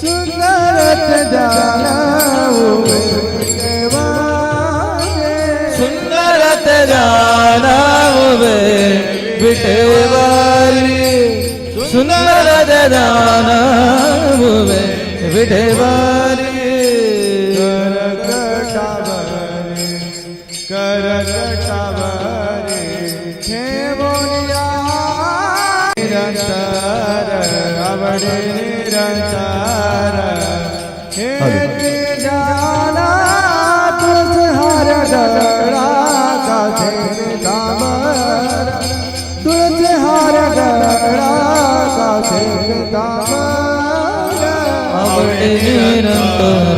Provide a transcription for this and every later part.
सुंदरत जाना सुंदरत जाना विठेवारी सुंदरत जाना विठेवारी करकटावरी हे बोलिया निरंतर आवडे निरंतर हे जाना तुझ हर गळा कासे दामर तुझ हर गळा कासे दामर आवडे निरंतर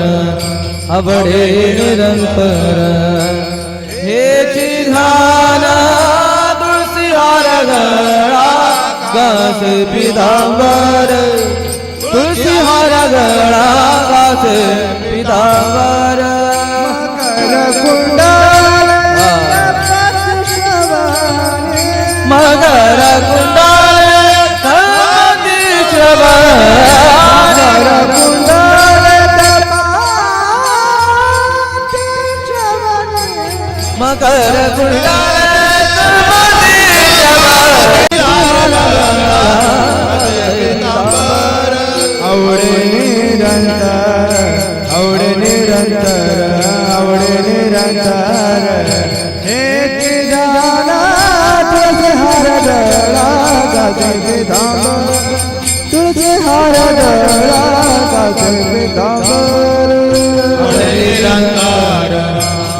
आवडे निरंतर हे ध्याना तुळसी हार गळा कास पितांबर तुळसी हार गळा कास पितांबर मकर कुंडल मकर कुंडल आवडे निरंतर आवडे निरंतर आवडे निरंतर हे जाना तुझे हर गळा गाजे धाम तुझे हर गळा गाजे धाम निरंतर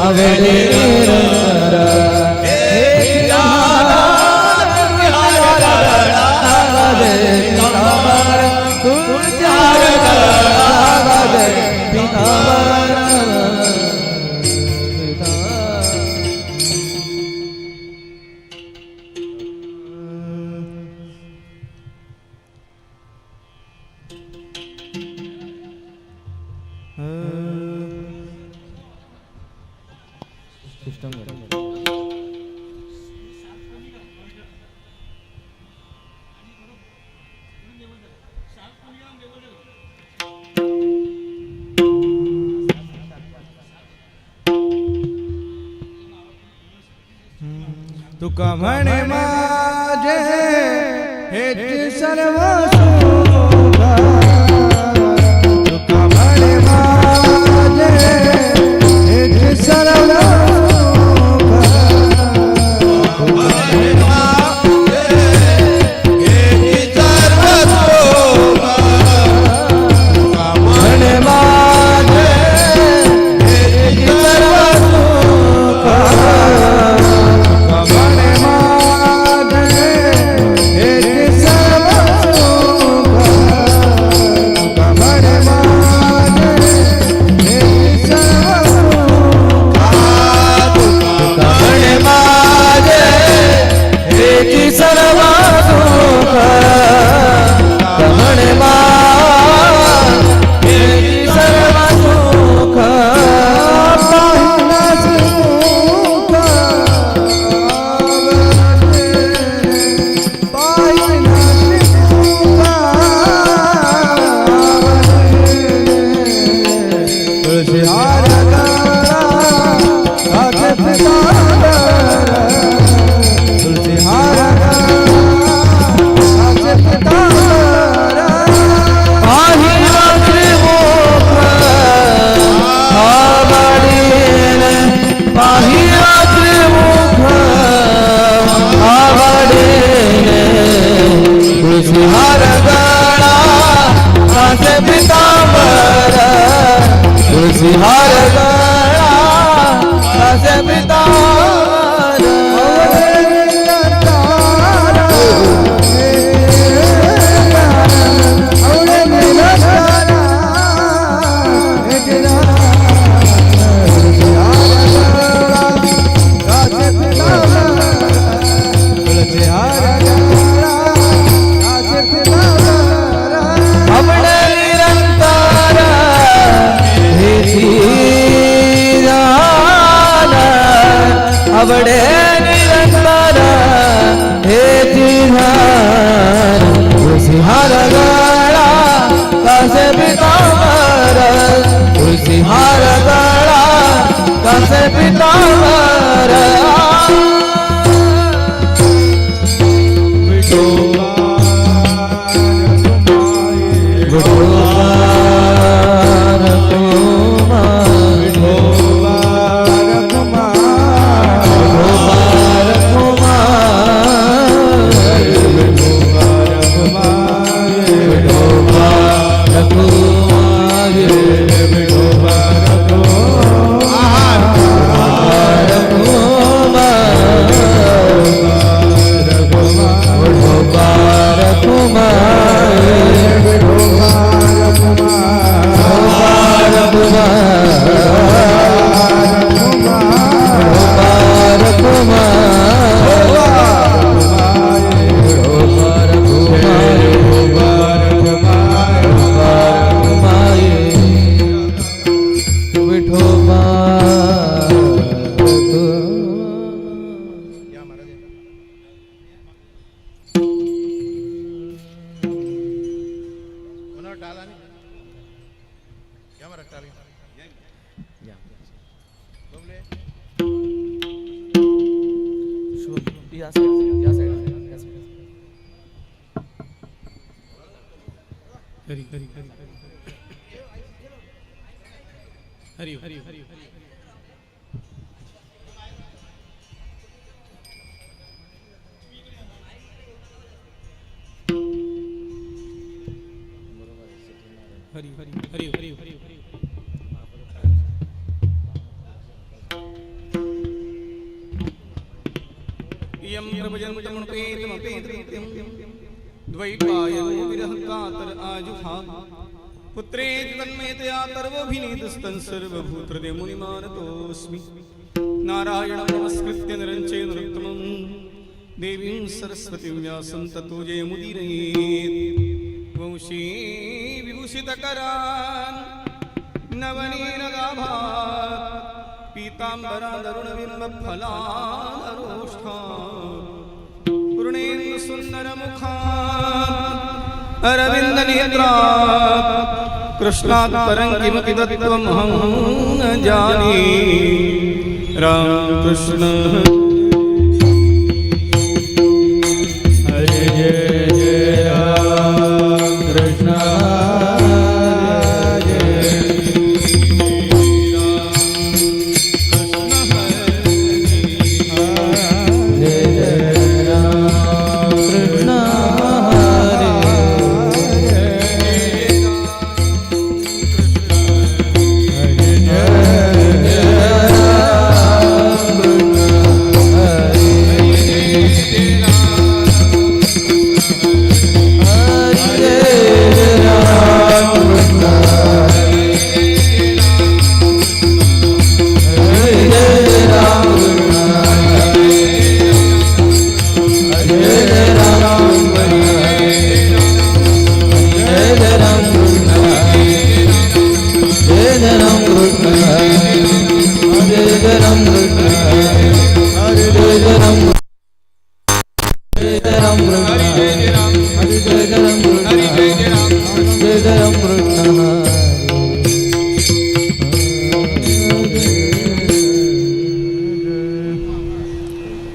आवडे निरंतर हे जाना तुझे हर गळा गाजे पितांबर तुझे हर गळा गाजे पितांबर तुका म्हणे माझे हेच सर्व सुख तुका म्हणे माझे हेच सर्व आवडे निरंतर हे जिहार कासे पितांबर तुलसी हार गळा कासे पितांबर हरि हरि हरि हरि हरि हरि हरि हरि हरि यम प्रभजन्तमपेतमपेतम द्वैपायनो विरहकातर आजुहा पुत्रेति तन्मयतया तर्वभिनीतस्तं सर्वभूतहृदय मुनिमानतोऽस्मि नारायणं नमस्कृत्य नरं चैव नरोत्तमं देवीं सरस्वतीं व्यासं ततो जयमुदीरयेत् वंशी विभूषितकरान् नवनीरगाभात् पीताम्बरादरुणबिम्बफलादरोष्ठात् पूर्णेन्दुसुन्दरमुखात् अरविन्दनेत्रात् कृष्णात् परं किमपि तत्त्वमहं न जाने रामकृष्ण हरे जय जय राम कृष्ण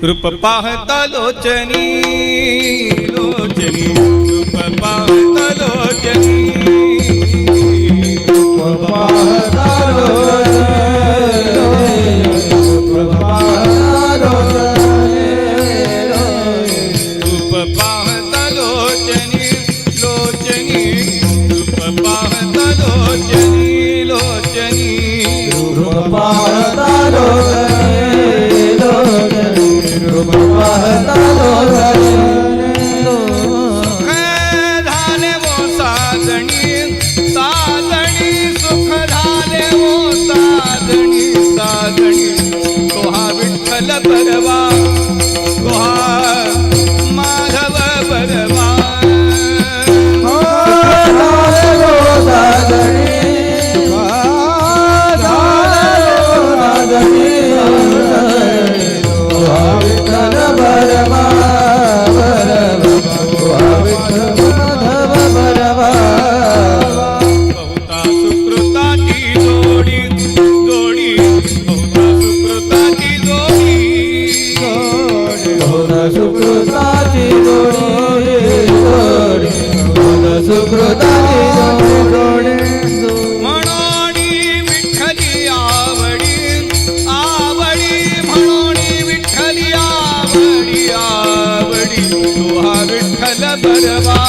रूप पाहता लोचनी लोचनी रूप पाहता लोचनी रूप पाहता लोचनी रूप पाहता लोचनी लोचनी रूप पाहता लोचनी लोचनी रूप पाहता परवा माधव परवा सुकृताची जोडे म्हणून विठ्ठली आवडी आवडी म्हणून विठ्ठली आवडी आवडी तू हा विठ्ठल बरवा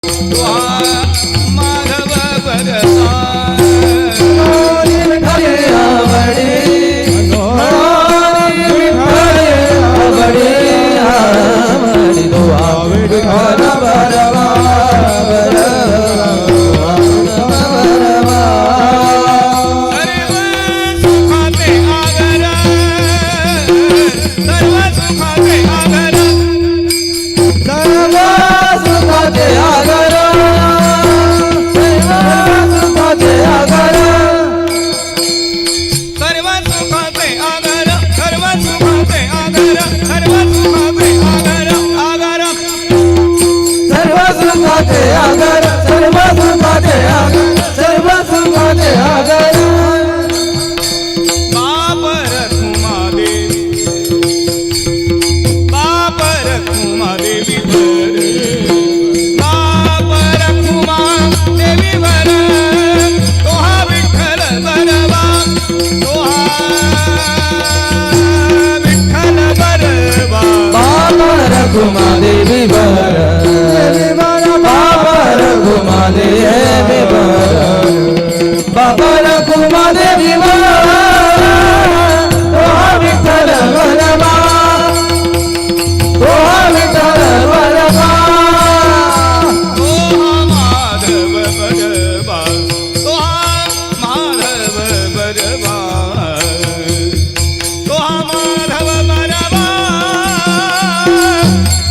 तू हा माधव बरवा विठ्ठले आवडे विठ्ठले आवडे आवडी तो विठ्ठल बरवा देवी बर बाबा रघुमा देवी बर बाबा रघुमा देवी बर तो विठ्ठल बरवा तो विठ्ठल बरवा तो माधव बरवा तो माधव बरवा तो माधव बरवा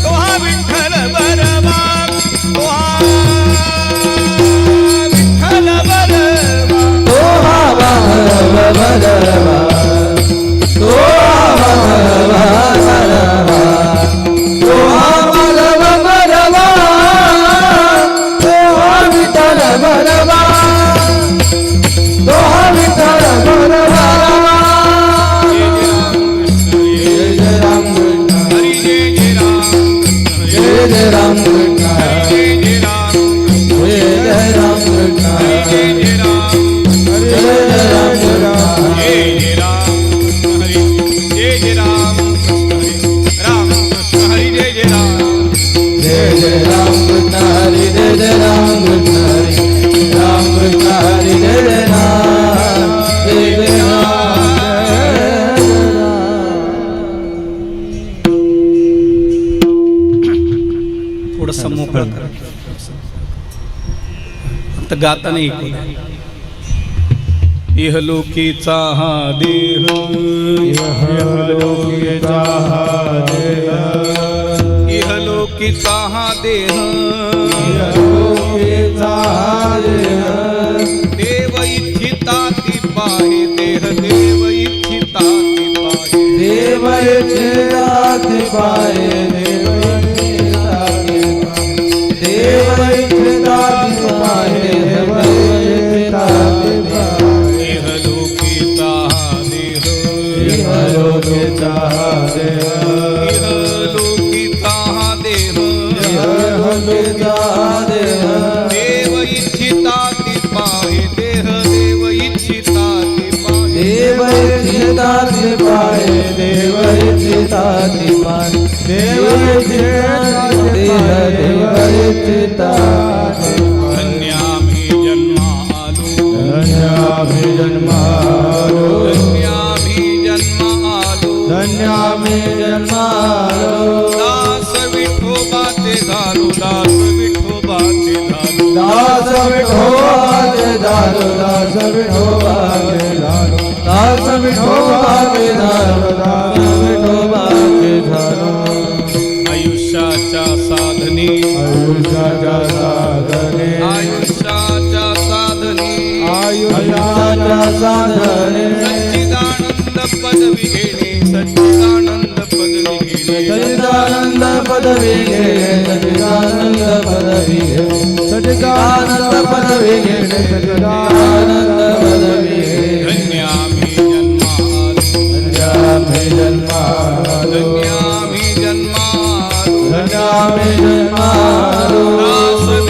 तो विठ्ठल बरवा तो विठ्ठल बरवा तो माधव बरवा तो माधव बरवा तो माधव बरवा तो विठ्ठल बरवा तो विठ्ठल बरवा जय राम हरी जय राम जय राम हरी जय राम जय राम जय राम जय राम जय राम राम कृष्ण हरी जय राम जय राम कृष्ण हरी जय राम कृष्ण हरी राम कृष्ण हरी जय राम जय राम थोडं मोकळं करा आता गाता नाही इहलोकीचा हा देह इहलोकीचा हा देह इहलोकीचा हा देह इहलोकीचा हा देह देव इच्छिता ती पाहे देह देव इच्छिता ती पाहे देव इच्छिताति पाये देव इच्छिताति पाये देव इच्छिताति पाये इहलोकीचा हा देह इहलोकीचा हा देह इहलोकीचा हा देह इहलोकीचा हा देह देव इच्छिता ती पाहे देह देव इच्छिता ती पाहे देव इच्छिताति पाये देव इच्छिताति पाये देव इच्छिताति देह देव इच्छिताति धन्यामि जन्मालो धन्यामि जन्मालो धन्यामि जन्मालो धन्यामि जन्मालो दास विठोबाचे झालो दास विठोबाचे झालो दास विठोबाचे झालो दास विठोबाचे झालो दास विठोबाचे झालो दास विठोबाचे झालो आयुष्याच्या साधने आयुष्याच्या साधने आयुष्याच्या साधने आयुष्याच्या साधने सच्चिदानंद पदवी घेणे सच्चिदानंद पदवी घेणे सच्चिदानंद पदवी घे सच्चिदानंद पदवी घे सच्चिदानंद पदवी घे सच्चिदानंद पदवी घे धन्यामि जन्मालो धन्यामि जन्मालो धन्यामि जन्मालो धन्यामि जन्मालो दास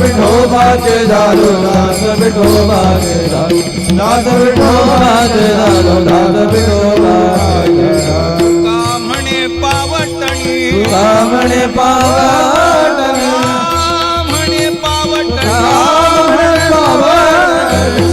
विठोबाचे झालो दास विठोबाचे झालो दास विठोबाचे झालो दास विठोबाचे झालो का म्हणे पावटणी तुका म्हणे पावटणी म्हणे पावटणी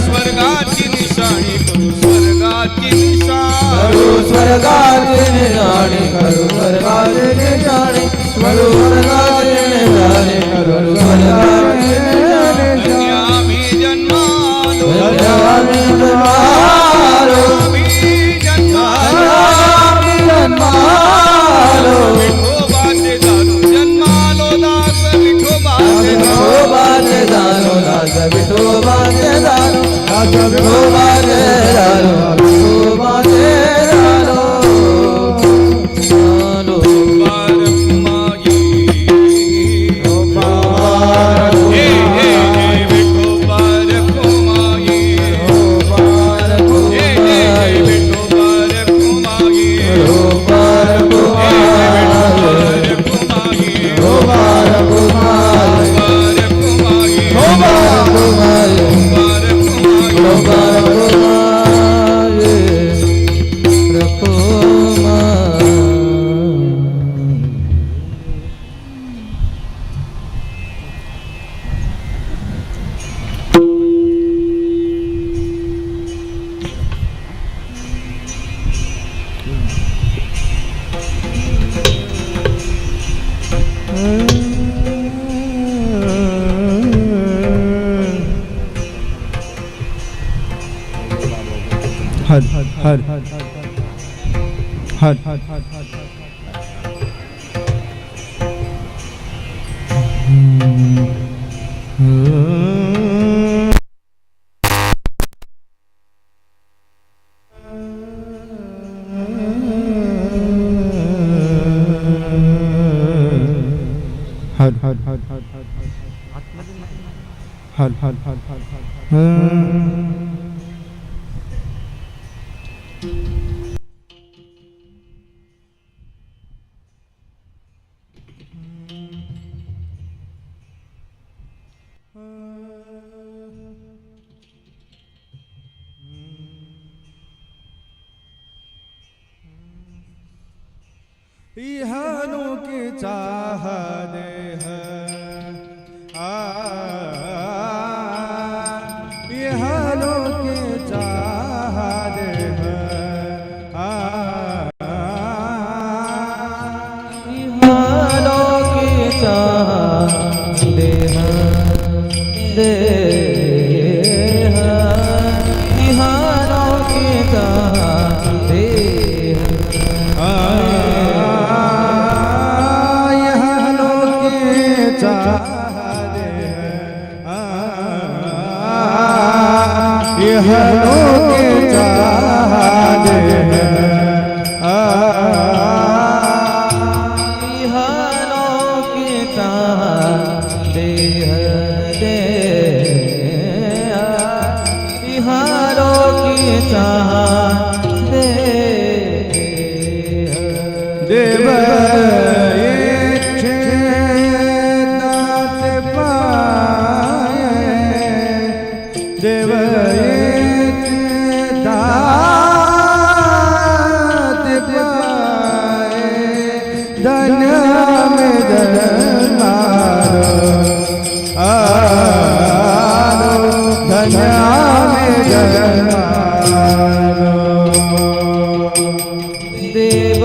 स्वर्गाची निशाणी करू स्वर्गाची निशाणी करू स्वर्गाची निशाणी करू स्वर्गाची निशाणी करू स्वर्गाची निशाणी करू स्वर्गाची निशाणी आम्ही जन्मालो आम्ही जन्मालो आम्ही जन्मालो आम्ही जन्मालो विठोबाचे झालो जन्मालो दास विठोबाचे विठोबाचे झालो दास विठोबाचे झालो दास विठोबाचे झालो विठोबाचे झालो झालो बारकुमाई हे हे हे विठोबारकुमाई हे हे हे विठोबारकुमाई हर हर हर हर हर हर हर हर हर हर हर इहानो की चाह देह इहानो की चाह देह इहानो की चाह देह देह इहानो की चाह देह यह लोके चाह दे इहानो की चाह देह दे इहानो की चाह दे देव इच्छेदात पाये देव इच्छेदात पाये धन्य में जन्मारो धन्य में जन्मारो देव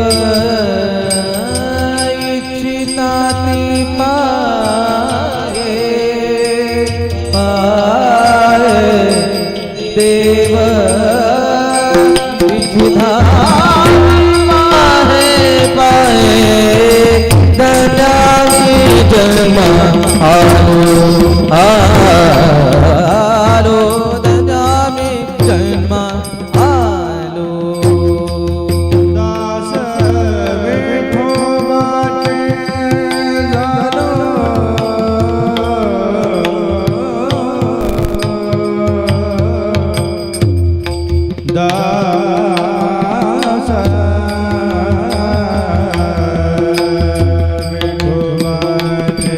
इच्छिताति पाये पाये देव इच्छिताति पाये पाये दयामी जन्म आलो दयामी जन्म आलो दास विठोबाचे झालो दास विठोबाचे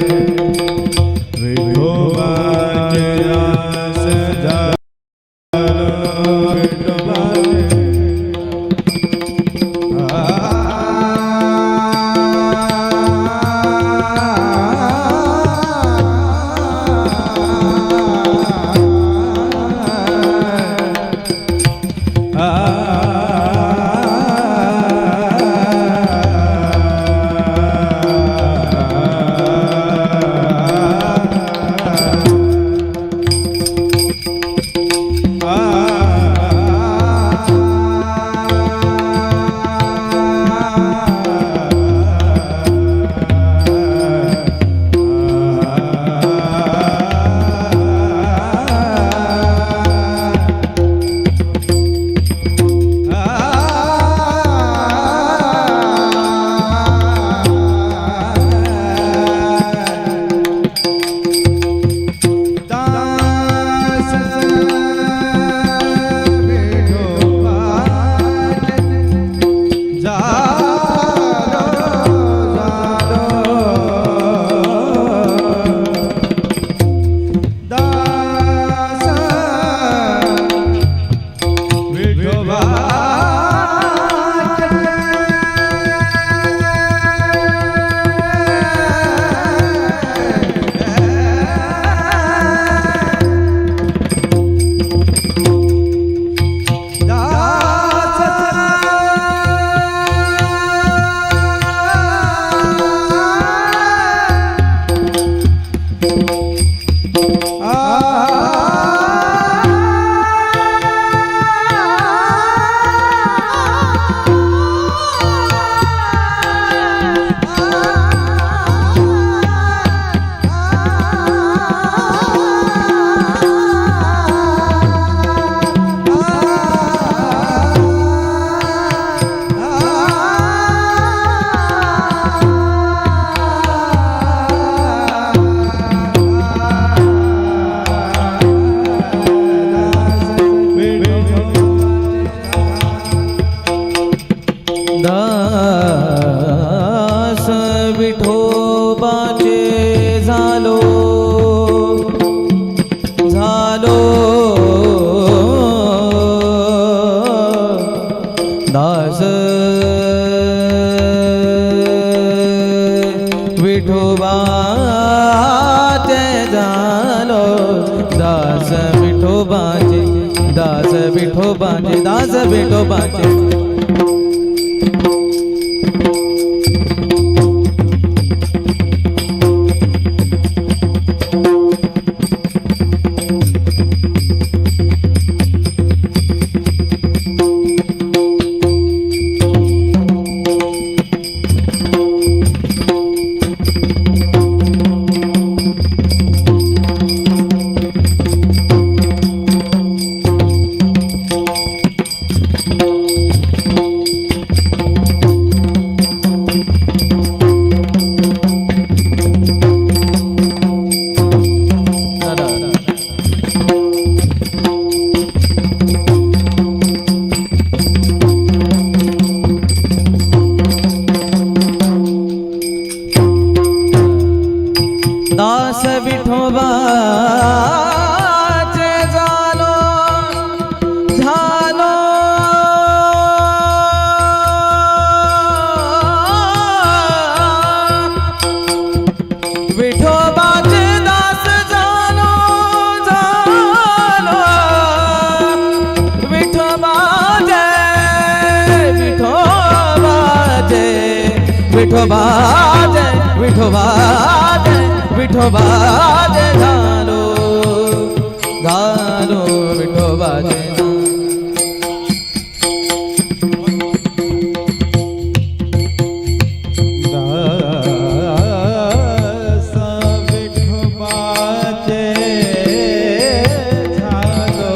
विठोबाचे झालो झालो दास विठोबाचे झालो दास विठोबाचे दास विठोबाचे दास विठोबाचे दास विठोबाचे झालो झालो विठोबाचे दास झालो झालो विठोबाचे विठोबाचे विठोबाचे विठोबाचे विठोबाचे झालो झालो विठोबाचे दास विठोबाचे झालो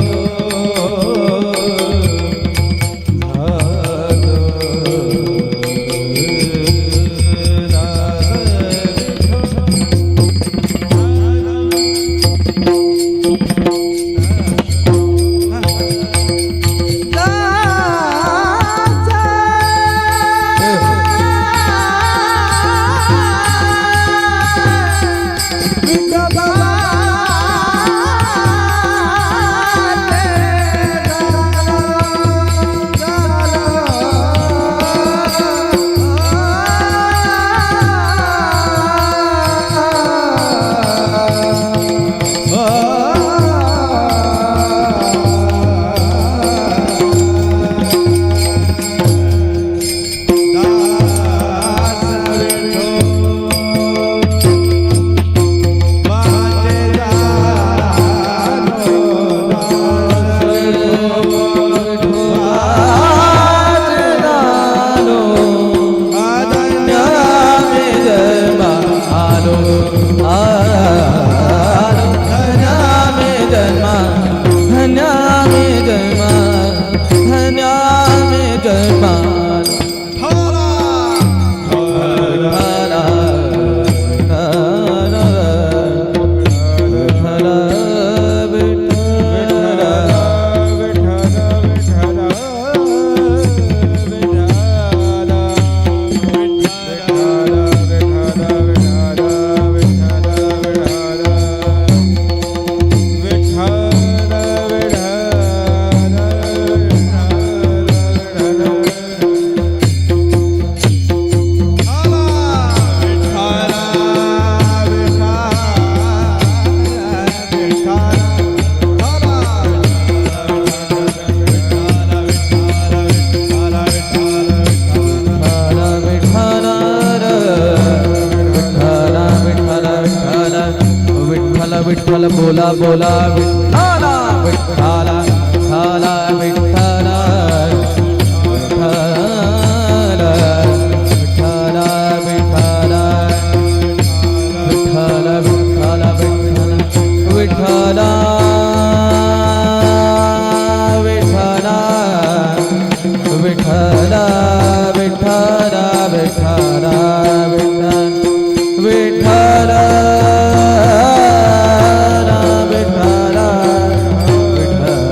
विठ्ठल बोला बोला विठ्ठला विठ्ठला विठ्ठला विठ्ठला विठ्ठला विठ्ठला विठ्ठला विठ्ठला विठ्ठला विठ्ठला विठ्ठला विठ्ठला विठ्ठला विठ्ठला विठ्ठला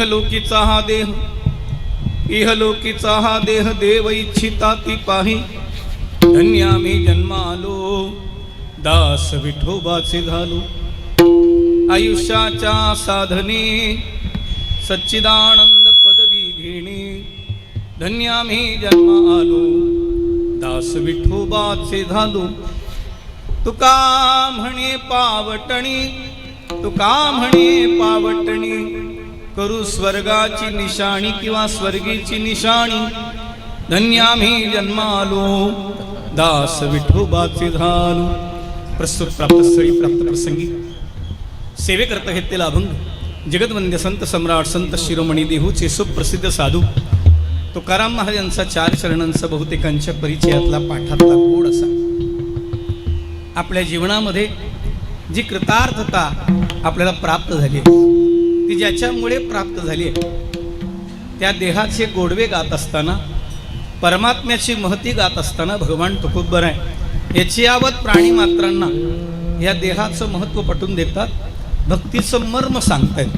इहलोकीचा हा देह, इहलोकीचा हा देह देव इच्छिता ती पाही. धन्य आम्ही जन्मालो, दास विठोबाचे झालो. आयुष्याच्या साधने सच्चिदानंद पदवी घेणे. धन्य आम्ही जन्मालो, दास विठोबाचे झालो. तुका म्हणे पावटणी, तुका म्हणे पावटणी, करू स्वर्गाची निशाणी किंवा स्वर्गीची निशाणी. धन्य आम्ही जन्मालो, दास विठोबाचे झालो. प्रस्तुत प्राप्तस्थळी प्राप्त प्रसंगी सेवेकरता घेतलेला अभंग जगतवंद्य संत सम्राट संत शिरोमणी देहूचे सुप्रसिद्ध साधू तुकाराम महाराजांचा 4 चरणांचा बहुतेकांच्या परिचयातला पाठातला गोड असा. आपल्या जीवनामध्ये जी कृतार्थता आपल्याला प्राप्त झाली आहे, ती ज्याच्यामुळे प्राप्त झाली आहे, त्या देहाचे गोडवे गात असताना, परमात्म्याची महती गात असताना भगवान तुकोबर आहे याची यावत प्राणी मात्रांना या देहाचं महत्त्व पटवून देतात, भक्तीचं मर्म सांगतायत.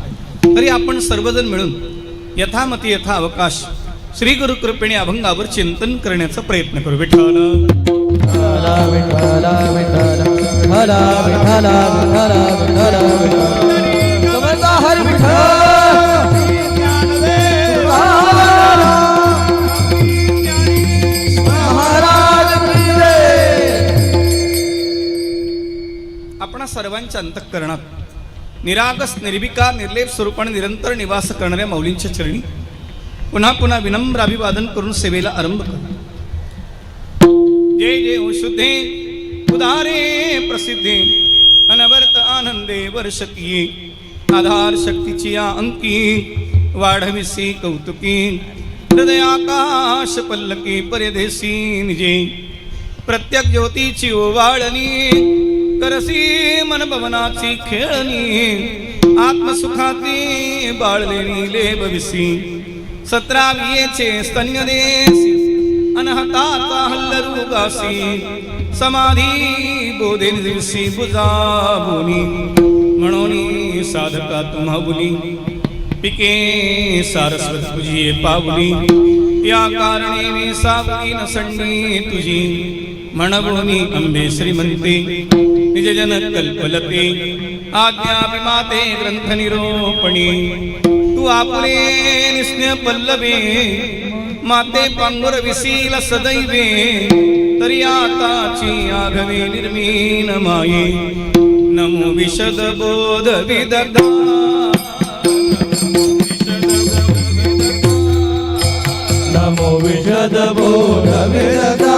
तरी आपण सर्वजण मिळून यथामती यथा अवकाश श्री गुरु कृपेने अभंगावर चिंतन करण्याचा प्रयत्न करू. विठ्ठल विठ्ठला विठ्ठला विठ्ठला विठ्ठला विठ्ठला विठ्ठला समर्थ हरी विठ्ठल. आपणा सर्वांच्या अंतःकरणात निरागस निर्विकार निर्लेप स्वरूपाने निरंतर निवास करणाऱ्या माऊलींच्या चरणी पुन्हा पुन्हा विनम्र अभिवादन करून सेवेला आरंभ करू. जय जय शुद्धे उदारे प्रसिद्धे अनवर्त आनंदे वर्षती. आधार शक्तीची या अंकी वाढविसी कौतुकी. हृदय आकाश पल्लकी परदेशी निजे. प्रत्येक ज्योतीची ओवाळणी करसी मन भवनाची खेळणी. आत्मसुखाती बाळलेली लेबविसी. 17 स्तन्यदेसी अनहताचा हल्लरुगासी. समाधी बोधेन दिवसी बुजाबुनी. म्हणून साधका तुम्हा बुली पिके सारस्वत तुझी पावली. या कारणे मी सावली नसंडी तुझी. म्हणवणी अंबे श्रीमंते निजजन कल्पलते. आज्ञाभिमाते ग्रंथ निरोपणी. तू आपले निस्न्य पल्लवे माते पांगुर विसील सदैवे. तरी आताची आघवे निर्मीन माये. नमो विशद बोध विदग्धा. नमो विशद बोध विदग्धा.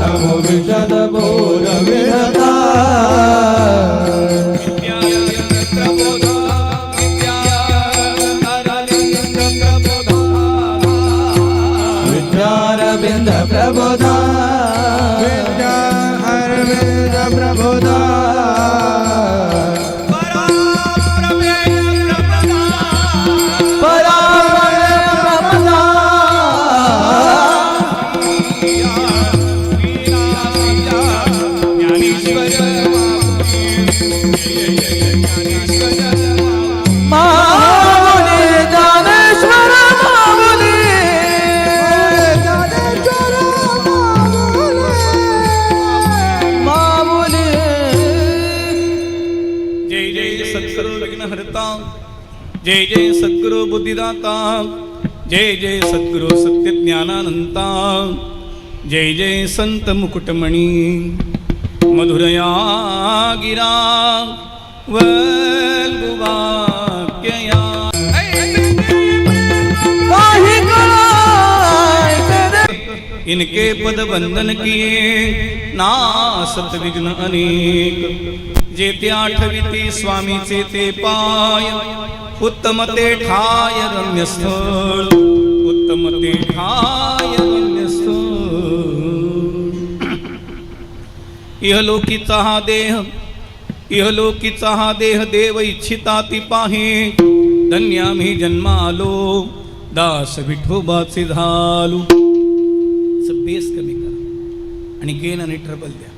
नमो विशद बोध विदग्धा. विद्यारविंद प्रबोधा. विद्या अरविंद प्रबोधा. जय जय सद्गुरु बुद्धिदाता. जय जय सद्गुरु सत्य ज्ञानानंता. जय जय संत मुकुटमणी. मधुरया गिरा वल्गुवाक्यया. इनके पद वंदन किए नासत विघ्न अनेक. जेते आठविती स्वामीचे ते पाय. उत्तम ते ठाय रम्यस्थळ. उत्तम ते ठाय रम्यस्थळ. इहलोकीचा हा देह, इहलोकीचा हा देह देव इच्छिता ती पाहे. धन्य आम्ही जन्मालो, दास विठोबाचे झालो. बेस कमी करा आणि गेन आणि ट्रबल द्या.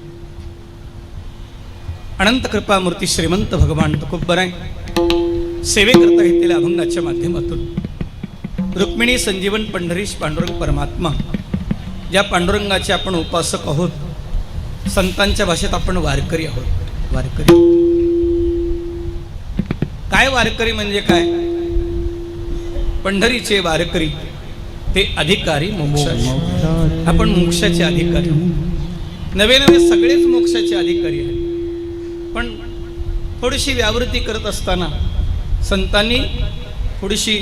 अनंत कृपामूर्ती श्रीमंत भगवान तुकोबर आहे. सेवेकरता घेतलेल्या अभंगाच्या माध्यमातून रुक्मिणी संजीवन पंढरीश पांडुरंग परमात्मा ज्या पांडुरंगाचे आपण उपासक आहोत, संतांच्या भाषेत आपण वारकरी आहोत. वारकरी काय? वारकरी म्हणजे काय? पंढरीचे वारकरी ते अधिकारी मोक्षाचे. आपण मोक्षाचे अधिकारी आहोत. नवे नवे सगळेच मोक्षाचे अधिकारी आहेत. पण थोडीशी व्यावृत्ती करत असताना संतांनी थोडीशी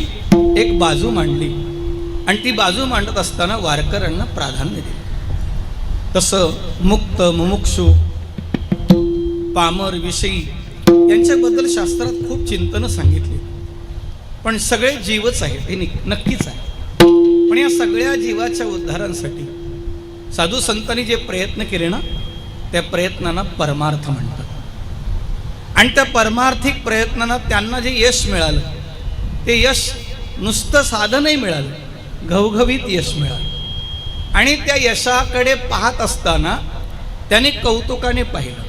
एक बाजू मांडली आणि ती बाजू मांडत असताना वारकऱ्यांना प्राधान्य दिले. तसं मुक्त, मुमुक्षु, पामर, विषयी यांच्याबद्दल शास्त्रात खूप चिंतनं सांगितली. पण सगळे जीवच आहेत हे नक्कीच आहे. पण या सगळ्या जीवाच्या उद्धारांसाठी साधू संतांनी जे प्रयत्न केले ना, त्या प्रयत्नांना परमार्थ म्हणतात. आणि त्या परमार्थिक प्रयत्नांना त्यांना जे यश मिळालं, ते यश नुसतं साधनही मिळालं, घवघवीत यश मिळालं. आणि त्या यशाकडे पाहत असताना त्याने कौतुकाने पाहिलं.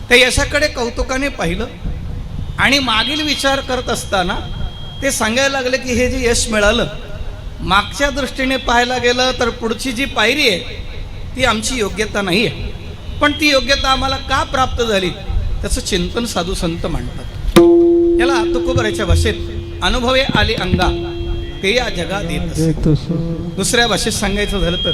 त्या यशाकडे कौतुकाने पाहिलं आणि मागील विचार करत असताना ते सांगायला लागले की हे जे यश मिळालं, मागच्या दृष्टीने पाहायला गेलं तर पुढची जी पायरी आहे ती आमची योग्यता नाही आहे. पण ती योग्यता आम्हाला का प्राप्त झाली त्याचं चिंतन साधू संत मांडतात. याला तुकोबराच्या भाषेत अनुभवे आले अंगा ते या जगात येत. दुसऱ्या भाषेत सांगायचं झालं तर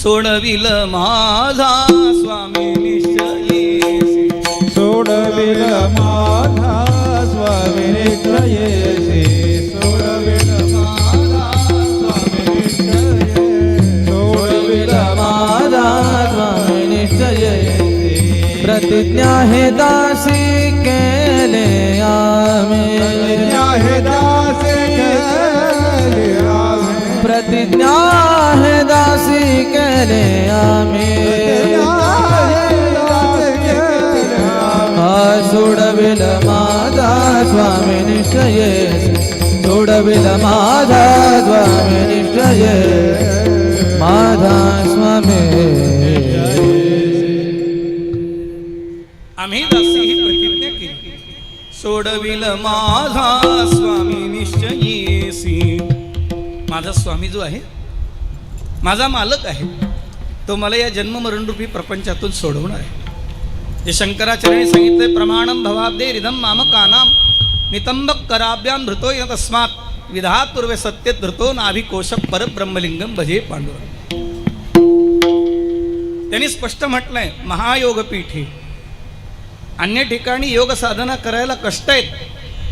सोडविल माझा स्वामी निश्चयेसी, सोडविल माझा स्वामी निश्चयेसी, सोडविल माझा स्वामी निश्चयेसी, सोडविल माझा स्वामी निश्चयेसी. प्रतिज्ञा हे दासी केले आम्ही, प्रतिज्ञा हे दासी केले आम्ही, प्रतिज्ञा हे दासी केले आम्ही. सोडविल माझा स्वामी निश्चयेसी, सोडविल माझा स्वामी निश्चयेसी, माझा स्वामी. आम्ही दासी ही प्रतिज्ञा केली. सोडविल माझा स्वामी निश्चयेसी. माझा स्वामी जो आहे, माझा मालक आहे, तो मला या जन्ममरणरूपी प्रपंचातून सोडवणार आहे. जे शंकराचार्यांनी सांगितले, प्रमाणम भवाब्दे रिदम मामकानाम नितंबक कराभ्याम धृतो य तस्मात् विधात पूर्वे सत्य धृतो नाभिकोश परब्रह्मलिंगम भजे पांडुरंग. त्यांनी स्पष्ट म्हटलंय महायोगपीठे. अन्य ठिकाणी योग साधना करायला कष्ट आहेत.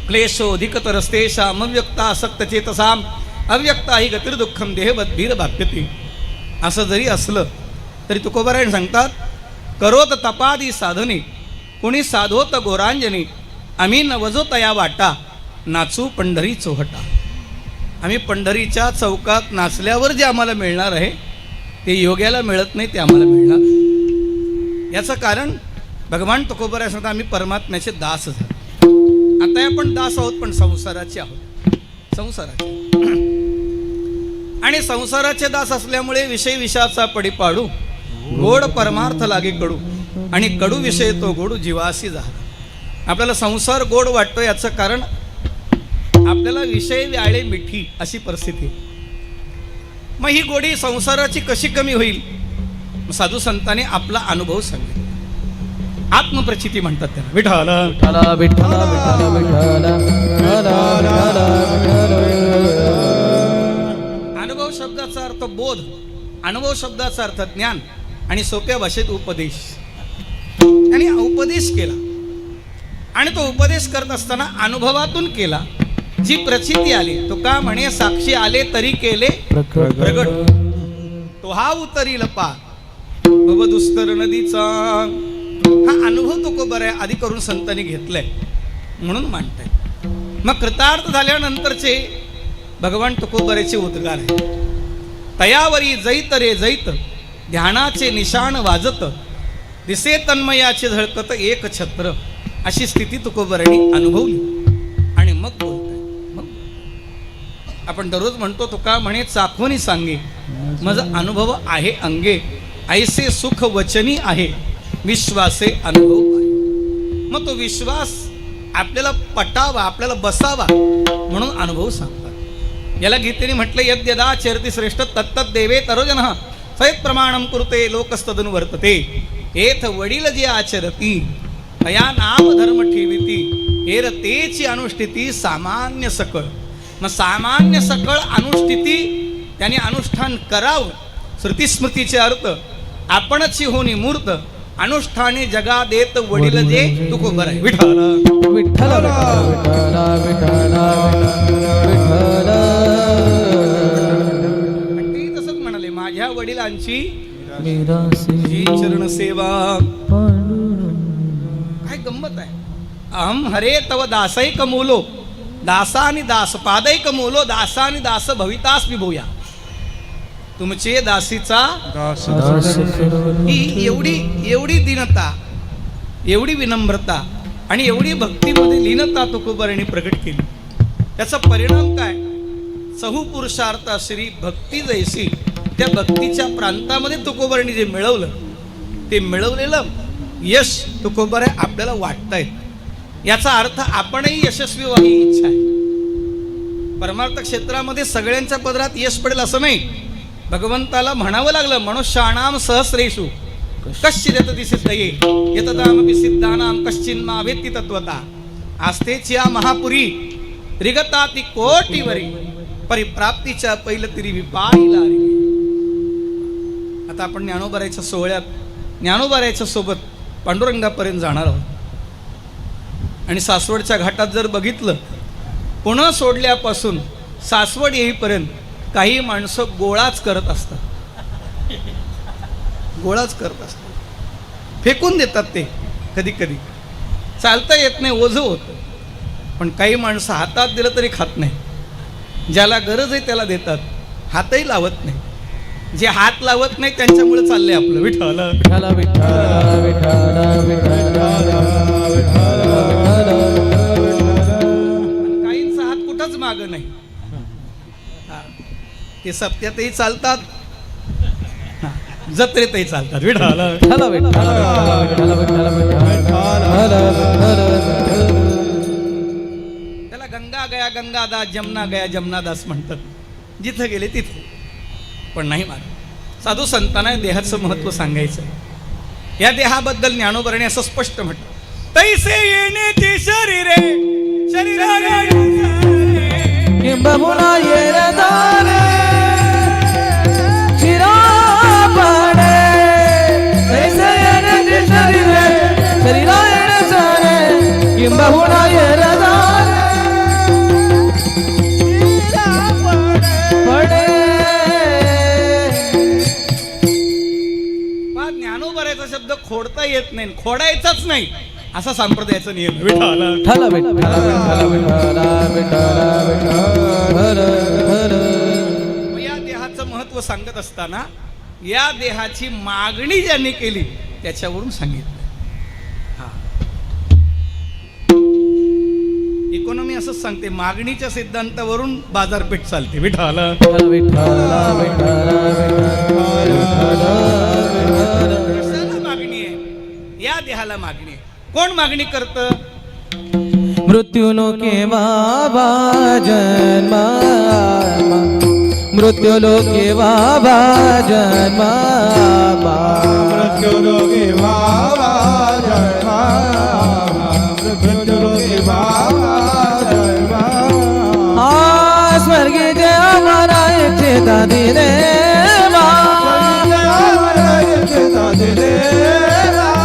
क्लेशोधिकतरस्तेषाम अव्यक्ता आसक्त चेतसाम अव्यक्ता ही गतिर्दुःखम देहवद्भीर भाप्यते. असं जरी असलं तरी तुकोबारायण सांगतात, करोत तपादी साधने कोणी साधोत गोरांजने, आम्ही नवजो तया वाटा नाचू पंढरी चोहटा. आम्ही पंढरीच्या चौकात नाचल्यावर जे आम्हाला मिळणार आहे ते योग्याला मिळत नाही, ते आम्हाला मिळणार. याचं कारण भगवान तुकोबाराय सांगतात, आम्ही परमात्म्याचे दास झालो. आता आपण दास आहोत पण संसाराचे आहोत, संसाराचे. आणि संसाराचे दास असल्यामुळे विषय विषयाचा पडी पाडू, गोड परमार्थ लागे कडू, आणि कडू विषय तो गोडू जीवासी झाला. आपल्याला संसार गोड वाटतो याचं कारण आपल्याला विषय व्याळे मिठी अशी परिस्थिती. मग ही गोडी संसाराची कशी कमी होईल? साधू संतांनी आपला अनुभव सांगितला. आत्मप्रचिती म्हणतात त्याला. विठाला विठ्ठला विठ्ठला विठ्ठला विठ्ठला विठ्ठला विठ्ठला. अनुभव शब्दाचा अर्थ बोध, अनुभव शब्दाचा अर्थ ज्ञान, आणि सोप्या भाषेत उपदेश. आणि उपदेश केला, आणि तो उपदेश करत असताना अनुभवातून केला. जी प्रचिती आली, तो का म्हणे, साक्षी आले तरी केले प्रगट. तो हा उतरील पार भवदुस्तर नदीचा. हा अनुभव तुकोबाराय आधी करून संतांनी घेतलाय म्हणून मांडताय. मग कृतार्थ झाल्यानंतरचे भगवान तुकोबारायचे उद्गार आहे. तयावरी जैत रे जैत, ध्यानाचे निशाण वाजत, दिसे तन्मयाचे झळकत एक छत्र. अशी स्थिती तुकोबारायांनी अनुभवली आणि मग बोलताय. मग आपण दररोज म्हणतो, तुका म्हणे चाखवणी सांगे माझा अनुभव आहे अंगे, ऐसे सुख वचनी आहे विश्वासे अनुभव आहे. मग मग तो विश्वास आपल्याला पटावा, आपल्याला बसावा म्हणून अनुभव सांगतात. याला गीतेने म्हटलं यद्यदा चरती श्रेष्ठ तत्तत् देवे तरोजनः सयत् प्रमाणम कुरुते लोकस्तदनु वर्तते. एथ वडील जे आचरती अया नाम धर्म ठेविती एर तेची अनुष्ठिती सामान्य सकळ. मग सामान्य सकळ अनुष्ठिती त्याने अनुष्ठान करावं. श्रुतिस्मृतीचे अर्थ आपणची होणी मूर्त अनुष्ठाने जगा देत वडील जे तुकोबर आहे. विठ्ठल विठ्ठल विठ्ठल विठ्ठल विठ्ठल. आणि ते तसंच म्हणाले माझ्या वडिलांची मीरासी जी चरण सेवा. काय गंमत आहे. अहम हरे तव दासैक मूलो दासानी दास पादैक मूलो दासानी दास भवितास विभूया. तुमचे दासीचा ही एवढी दीनता, एवढी विनम्रता आणि एवढी भक्तीमध्ये लीनता तुकोबारांनी प्रकट केली. त्याचा परिणाम काय. सहु पुरुषार्थ श्री भक्ती जैसी त्या भक्तीच्या प्रांतामध्ये तुकोबारांनी जे मिळवलं ते मिळवलेलं यश तुकोबार आपल्याला वाटतायत. याचा अर्थ आपणही यशस्वी व्हावी ही इच्छा आहे. परमार्थ क्षेत्रामध्ये सगळ्यांच्या पदरात यश पडेल असं नाही. भगवंताला म्हणावं लागलं मनुष्याणाम सहस्रेषु कश्चिदेत सिद्धये यतदामपि सिद्धानाम कश्चिन्मा वेत्ति तत्वता. आस्थेची या महापुरी रिगताति कोटीवरी परिप्राप्तीच्या पहिलं तिरी विपाईला रे. आता आपण ज्ञानोबाराच्या सोहळ्यात ज्ञानोबाराच्या सोबत पांडुरंगापर्यंत जाणार आहोत. आणि सासवडच्या घाटात जर बघितलं पुणे सोडल्यापासून सासवड येईपर्यंत काही माणसं गोळाच करत असतात. गोळाच करत असतात, फेकून देतात. ते कधी कधी चालता येत नाही, ओझं होतं. पण काही माणसं हातात दिलं तरी खात नाही. ज्याला गरज आहे त्याला देतात, हातही लावत नाही. जे हात लावत नाही त्यांच्यामुळे चाललंय आपलं. विठ्ठल विठ्ठल विठ्ठल विठ्ठल विठ्ठल. काहींचा हात कुठंच माग नाही. ते सप्त्यातही चालतात, जत्रेतही चालतात. विठ्ठल विठ्ठल विठ्ठल विठ्ठल. त्याला गंगा गया गंगादास, जमना गया जमनादास म्हणतात. जिथं गेले तिथे. पण नाही मार साधू संतांना देहाचं महत्व सांगायचं. या देहाबद्दल ज्ञानोबारांनी असं स्पष्ट म्हटलं तैसे येण्याचे शरीरे शरीराला किंबहुना येरदारे शिरापणे तैसे येण्याचे शरीरे शरीराला जाणे किंबहुना येरदारे पडे. ज्ञानोबाराचा शब्द खोडता येत नाही, खोडायचाच नाही असा संप्रदायाचा नियम. विठ्ठल विठ्ठल विठ्ठल विठ्ठल विठ्ठल विठ्ठल. या देहाचं महत्व सांगत असताना या देहाची मागणी ज्यांनी केली त्याच्यावरून सांगितलं. इकॉनॉमी असंच सांगते, मागणीच्या सिद्धांतावरून बाजारपेठ चालते. विठ्ठल विठ्ठल विठ्ठल विठ्ठल. कशाला मागणी आहे. या देहाला मागणी आहे. कोण मागणी करतं. मृत्यू लोके बाबा जन्मा मृत्यू लोके बाबा जन्मा मृत्यू लोके बाबा जन्मा मृत्यू लोके बाबा जन्मा. स्वर्गी जय हमारा चेता दिले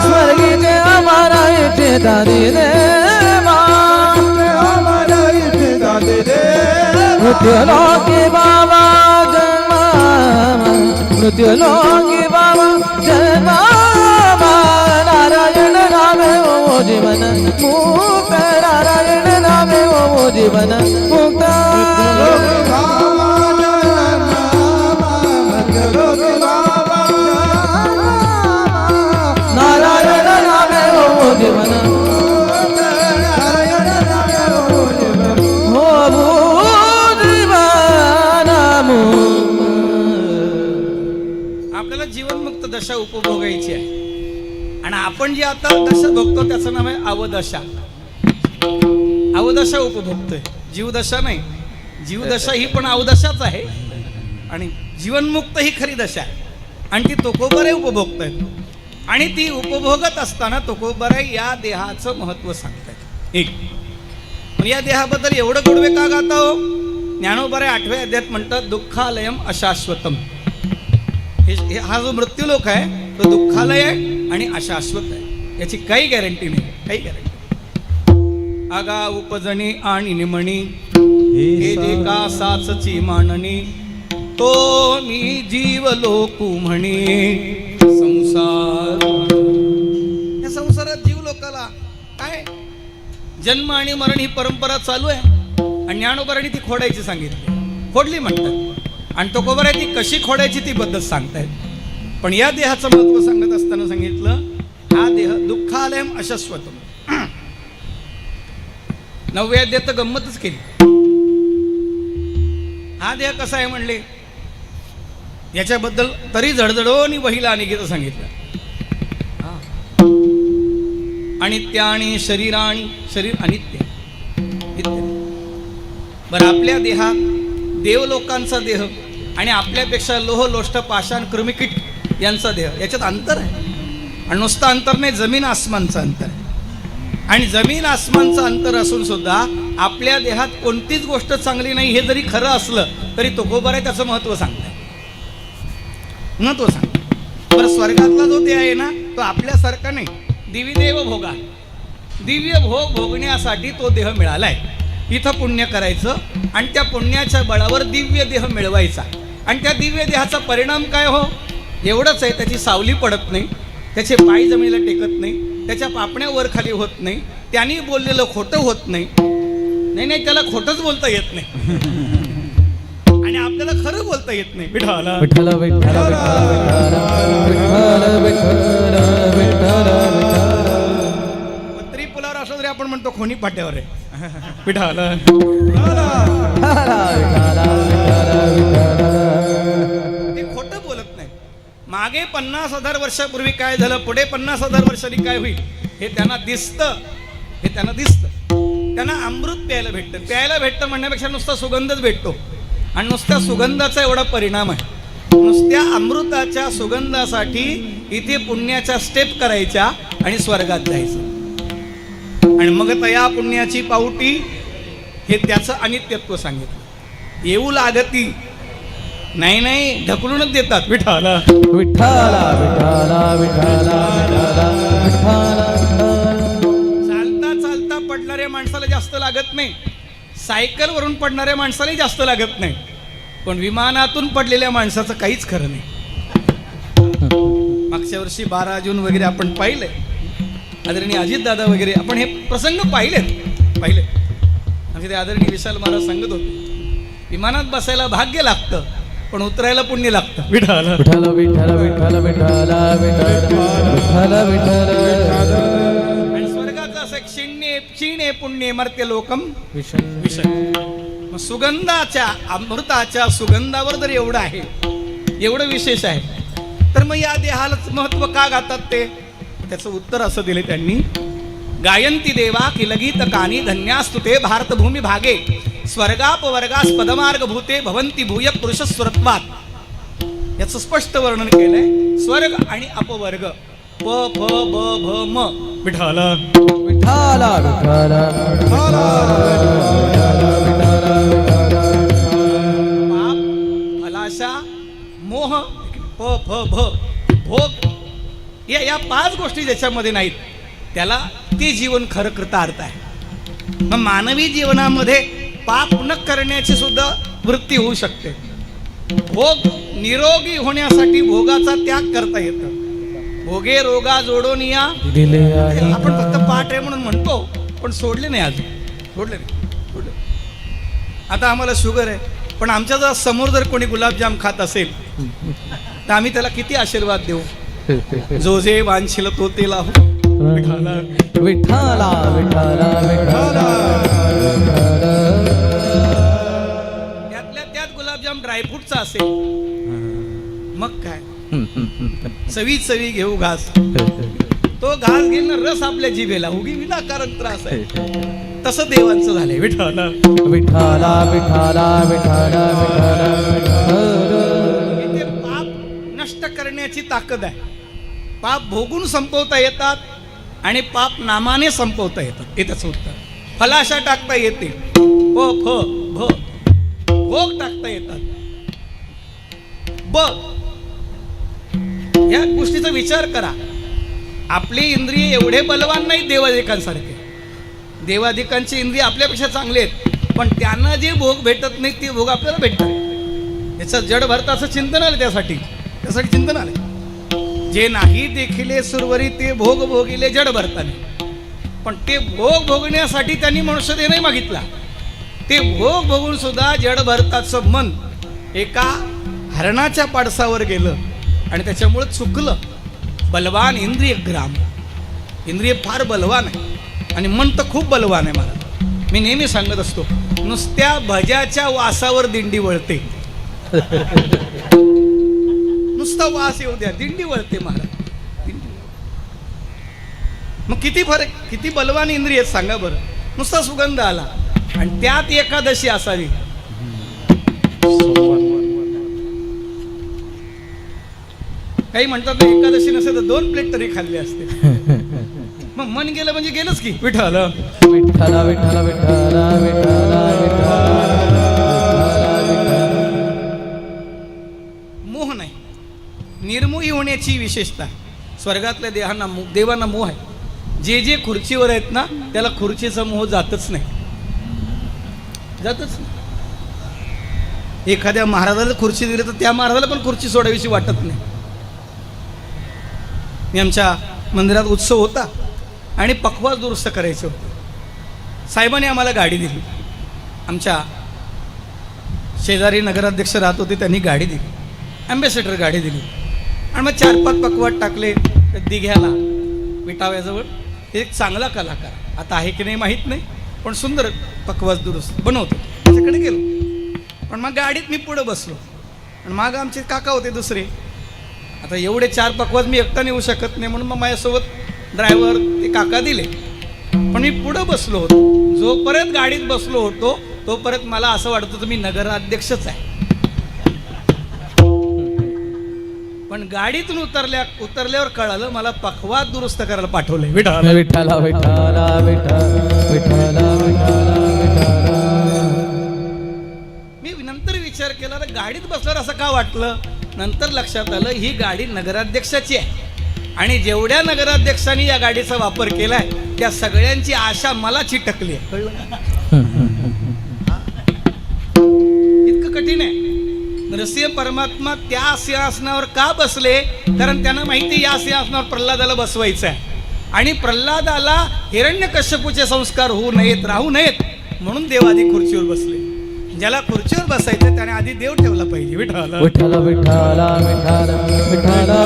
स्वर्गी जय हमारा चेता दिले मृत्यु लोके बाबा जन्मा मृत्यु लोके बाबा जन्मा. नारायण नामे ओ जीवन मुक्त नारायण नामे ओ जीवन मुक्त. नारायण नामे ओ जीवन आपल्याला जीवनमुक्त दशा उपभोगायची आहे. आणि आपण जी आता दशा भोगतो त्याचं नाव आहे अवदशा. अवदशा उपभोगतोय, जीवदशा नाही. जीवदशा ही पण अवदशाच आहे आणि जीवनमुक्त ही खरी दशा आहे. आणि ती तुकोबरे उपभोगतायत. आणि ती उपभोगत असताना तुकोबरे या देहाचं महत्व सांगतायत. एक पण या देहाबद्दल एवढं गोडवे का गाता हो? ज्ञानोबरे 8व्या अध्यायात म्हणतात दुःखालयम अशाश्वतम. हा जो मृत्यूलोक आहे तो दुःखालय आहे आणि अशाश्वत आहे. याची काही गॅरंटी नाही, काही गॅरंटी. आगा उपजणी आणि निमणी हे जे का साचची मांडणी तो मी जीव लोकू म्हणे संसार. या संसारात जीव लोकाला काय जन्म आणि मरण ही परंपरा चालू आहे. आणि ज्ञानोबरांनी ती खोडायची सांगितली, खोडली म्हणतात. आणि तो कोबर आहे ती कशी खोडायची ती बद्दल सांगतायत. पण या देहाचं महत्व सांगत असताना सांगितलं हा देह दुःखालयम अशाश्वतम. 9व्या अध्यायात तर गंमतच केली. हा देह कसा आहे म्हणले याच्याबद्दल तरी जडजडोनी वहिला अनिकेत सांगितलं. अनित्य आणि शरीराणी शरीर अनित्य. बरं आपल्या देहात देवलोकांचा देह आणि आपल्यापेक्षा लोह लोष्ट पाषाण कृमिकीट यांचा देह याच्यात अंतर आहे. आणि नुसतं अंतर नाही, जमीन आसमानचं अंतर आहे. आणि जमीन आसमानचं अंतर असून सुद्धा आपल्या देहात कोणतीच गोष्ट चांगली नाही हे जरी खरं असलं तरी तुकोबरे त्याचं महत्व सांगताय. महत्व सांग. बरं स्वर्गातला जो देह आहे ना तो आपल्यासारखा नाही. दिव्यदेव भोगा, दिव्य भोग भोगण्यासाठी तो देह मिळालाय. इथं पुण्य करायचं आणि त्या पुण्याच्या बळावर दिव्य देह मिळवायचा. आणि त्या दिव्य देहाचा परिणाम काय हो? एवढंच आहे, त्याची सावली पडत नाही, त्याचे पाय जमिनीला टेकत नाही, त्याच्या पापण्या वर खाली होत नाही, त्यांनी बोललेलं खोटं होत नाही. नाही नाही त्याला खोटंच बोलता येत नाही आणि आपल्याला खरं बोलता येत नाही. विठ्ठल विठ्ठल विठ्ठल विठ्ठल विठ्ठल. पत्री पुलावर असं तरी आपण म्हणतो खोनी पाट्यावर आहे. विठ्ठल ते खोटं बोलत नाही. मागे 50,000 वर्षापूर्वी काय झालं, पुढे 50,000 वर्षांनी काय होईल हे त्यांना दिसतं. हे त्यांना दिसतं. त्यांना अमृत प्यायला भेटतं. प्यायला भेटतं म्हणण्यापेक्षा नुसता सुगंधच भेटतो. आणि नुसत्या सुगंधाचा एवढा परिणाम आहे. नुसत्या अमृताच्या सुगंधासाठी इथे पुण्याच्या स्टेप करायच्या आणि स्वर्गात जायचं. आणि मग तया पुण्याची पावटी हे त्याचं अनित्यत्व सांगितलं. येऊ लागती नाही नाही ढकलूनच देतात. विठ्ठल विठ्ठल विठ्ठल विठ्ठल चालता चालता पडणाऱ्या माणसाला जास्त लागत नाही, सायकल वरून पडणाऱ्या माणसालाही जास्त लागत नाही. पण विमानातून पडलेल्या माणसाचं काहीच खरं नाही. मागच्या वर्षी 12 जून वगैरे आपण पाहिलंय. आदरणीय अजितदादा वगैरे आपण हे प्रसंग पाहिलेत. म्हणजे ते आदरणीय विशाल महाराज सांगत होते विमानात बसायला भाग्य लागतं पण उतरायला पुण्य लागतं. विठ्ठल विठ्ठल विठ्ठल विठ्ठल विठ्ठल विठ्ठल विठ्ठल. आणि स्वर्गाचं असं क्षीणे पुण्य मर्त्य लोकम विषण विषय. सुगंधाच्या अमृताच्या सुगंधावर जर एवढं आहे, एवढं विशेष आहे, तर मग या देहालाच महत्व का गातात ते? त्याचं उत्तर असं दिले त्यांनी. गायंती देवा किलगीत कानी धन्यास्तुते भारतभूमी भागे स्वर्गापवर्गास पदमार्ग भूते भवंती भूय पुरुषस्वरत्वात. याचं स्पष्ट वर्णन केलंय. स्वर्ग आणि अपवर्ग प फ ब भ म. विठ्ठल विठ्ठल विठ्ठल पाप फलाशा मोह प फ भ भोग या 5 गोष्टी ज्याच्यामध्ये नाहीत त्याला ते जीवन खरं कृतार्थ आहे. मग मानवी जीवनामध्ये पाप न करण्याची सुद्धा वृत्ती होऊ शकते. भोग निरोगी होण्यासाठी भोगाचा त्याग करता येतं. भोगे रोगा जोडून या आपण फक्त पाठ आहे म्हणून म्हणतो पण सोडले नाही अजून. सोडले नाही. आता आम्हाला शुगर आहे पण आमच्या जर समोर जर कोणी गुलाबजाम खात असेल तर आम्ही त्याला किती आशीर्वाद देऊ. जो जे वांछिल तो ते लाभो. विठ्ठल विठ्ठल विठ्ठल त्यातल्या त्यात गुलाबजाम ड्रायफ्रूटचा असेल मग काय चवी चवी घेऊ घास. तो घास घेईन रस आपल्या जिभेला उगी विनाकारण त्रास आहे. तसं देवांचं झालंय. विठ्ठल विठ्ठला विठ्ठला विठ्ठला विठ्ठला इथे पाप नष्ट करण्याची ताकद आहे. पाप भोगून संपवता येतात आणि पाप नामाने संपवता येतात. हे त्याचं उत्तर. फलाशा टाकता येते, प फ भ भोग टाकता येतात. ब या गोष्टीचा विचार करा. आपले इंद्रिय एवढे बलवान नाही देवाधिकांसारखे. देवाधिकांचे इंद्रिय आपल्यापेक्षा चांगले आहेत, पण त्यांना जे भोग भेटत नाही ते भोग आपल्याला भेटतात. याचं जड भरताचं चिंतन आलं. त्यासाठी चिंतन आलं. जे नाही देखिले सुरवरी ते भोग भोगिले जड भरताने. पण ते भोग भोगण्यासाठी त्यांनी मनुष्य नाही मागितला. ते भोग भोगून सुद्धा जड भरताचं मन एका हरणाच्या पाडसावर गेलं आणि त्याच्यामुळे चुकलं. बलवान इंद्रिय ग्राम. इंद्रिय फार बलवान आहे आणि मन तर खूप बलवान आहे. मला मी नेहमी सांगत असतो, नुसत्या भज्याच्या वासावर दिंडी वळते. नुसता वास येऊ द्या, दिंडी वळते महाराज. मग किती फरक, किती बलवान इंद्रिय आहेत सांगा बरं. नुसता सुगंध आला आणि त्यात एकादशी असावी. काही म्हणतात ना, एकादशी नसेल तर 2 प्लेट तरी खाल्ले असते. मग मन गेलं म्हणजे गेलंच की. विठ्ठल विठ्ठला विठ्ठला विठ्ठला विठ्ठला मोह नाही, निर्मोही होण्याची विशेषता. स्वर्गातल्या देवांना मोह आहे. जे खुर्चीवर आहेत ना, त्याला खुर्चीचा मोह जातच नाही. एखाद्या महाराजाला खुर्ची दिली तर त्या महाराजाला पण खुर्ची सोडावीशी वाटत नाही. मी आमच्या मंदिरात उत्सव होता आणि पखवाज दुरुस्त करायचं होतं. साहेबांनी आम्हाला गाडी दिली. आमच्या शेजारी नगराध्यक्ष राहत होते, त्यांनी गाडी दिली, ॲम्बेसेडर गाडी दिली. आणि मग 4-5 पखवाज टाकले दिघ्याला विटाव्याजवळ. एक चांगला कलाकार, आता आहे की नाही माहीत नाही, पण सुंदर पखवाज दुरुस्त बनवतो. त्याच्याकडे गेलो. पण मग गाडीत मी पुढं बसलो आणि मागं आमचे काका होते दुसरे. आता एवढे 4 पखवाज मी एकटा नेऊ शकत नाही, म्हणून मग माझ्यासोबत ड्रायव्हर ते काका दिले. पण मी पुढं बसलो होतो. जोपर्यंत गाडीत बसलो होतो तोपर्यंत मला असं वाटत होतं मी नगराध्यक्षच आहे. पण गाडीतून उतरल्यावर कळालं मला पखवाज दुरुस्त करायला पाठवलंय. विठ्ठला विठ्ठला विठ्ठला विठ्ठला विठ्ठला. मी नंतर विचार केला, तर गाडीत बसल्यावर असं का वाटलं. नंतर लक्षात आलं ही गाडी नगराध्यक्षाची आहे आणि जेवढ्या नगराध्यक्षांनी या गाडीचा वापर केलाय त्या सगळ्यांची आशा मला चिटकली आहे. कळलं? इतकं कठीण आहे. नरसिंह परमात्मा त्या सिंहासनावर का बसले, कारण त्यांना माहिती या सिंहासनावर प्रल्हादाला बसवायचं आहे आणि प्रल्हादाला हिरण्यकश्यपूचे संस्कार होऊ नयेत, राहू नयेत, म्हणून देव आधी खुर्चीवर बसले. ज्याला खुर्चीवर बसायचं त्याने आधी देव ठेवला पाहिजे. विठ्ठला विठ्ठला विठ्ठला विठ्ठला विठ्ठला विठ्ठला.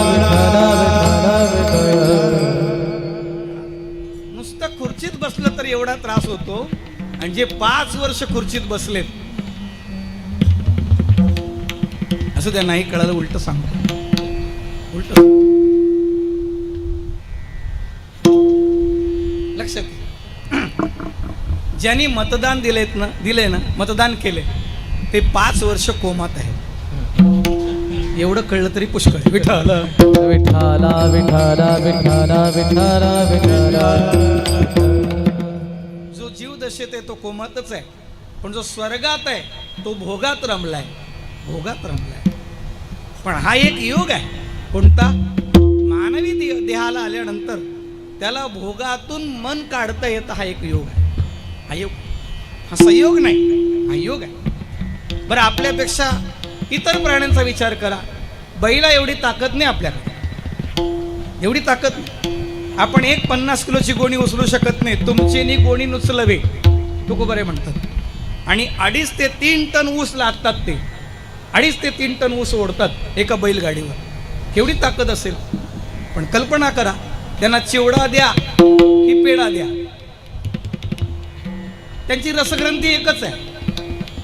नुसतं खुर्चीत बसलं तर एवढा त्रास होतो आणि जे 5 वर्ष खुर्चीत बसलेत, असं त्या नाही कळालं. उलट सांगतो, उलट लक्षात घ्या. ज्यांनी मतदान दिले ना मतदान केले ते 5 वर्ष कोमात आहे. एवढं कळलं तरी पुष्कळ. विठ्ठल विठ्ठला विठ्ठला विठ्ठला विठ्ठला विठ्ठला. जो जीव दशेत आहे तो कोमातच आहे, पण जो स्वर्गात आहे तो भोगात रमलाय. पण हा एक योग आहे. कोणता? मानवी देहाला आल्यानंतर त्याला भोगातून मन काढता येतं. हा एक योग आहे. हा योग, हा संयोग नाही, हा योग आहे. बरं, आपल्यापेक्षा इतर प्राण्यांचा विचार करा. बैला एवढी ताकद नाही आपल्याकडे, एवढी ताकद नाही. आपण 50 किलोची गोणी उचलू शकत नाही. तुमचेनी गोणी नुचलवे तुकोबरे म्हणतात. आणि 2.5 ते 3 टन ऊस लागतात. ते 2.5 ते 3 टन ऊस ओढतात एका बैलगाडीवर. केवढी ताकद असेल. पण कल्पना करा, त्यांना चिवडा द्या की पेढा द्या, त्यांची रसग्रंथी एकच आहे.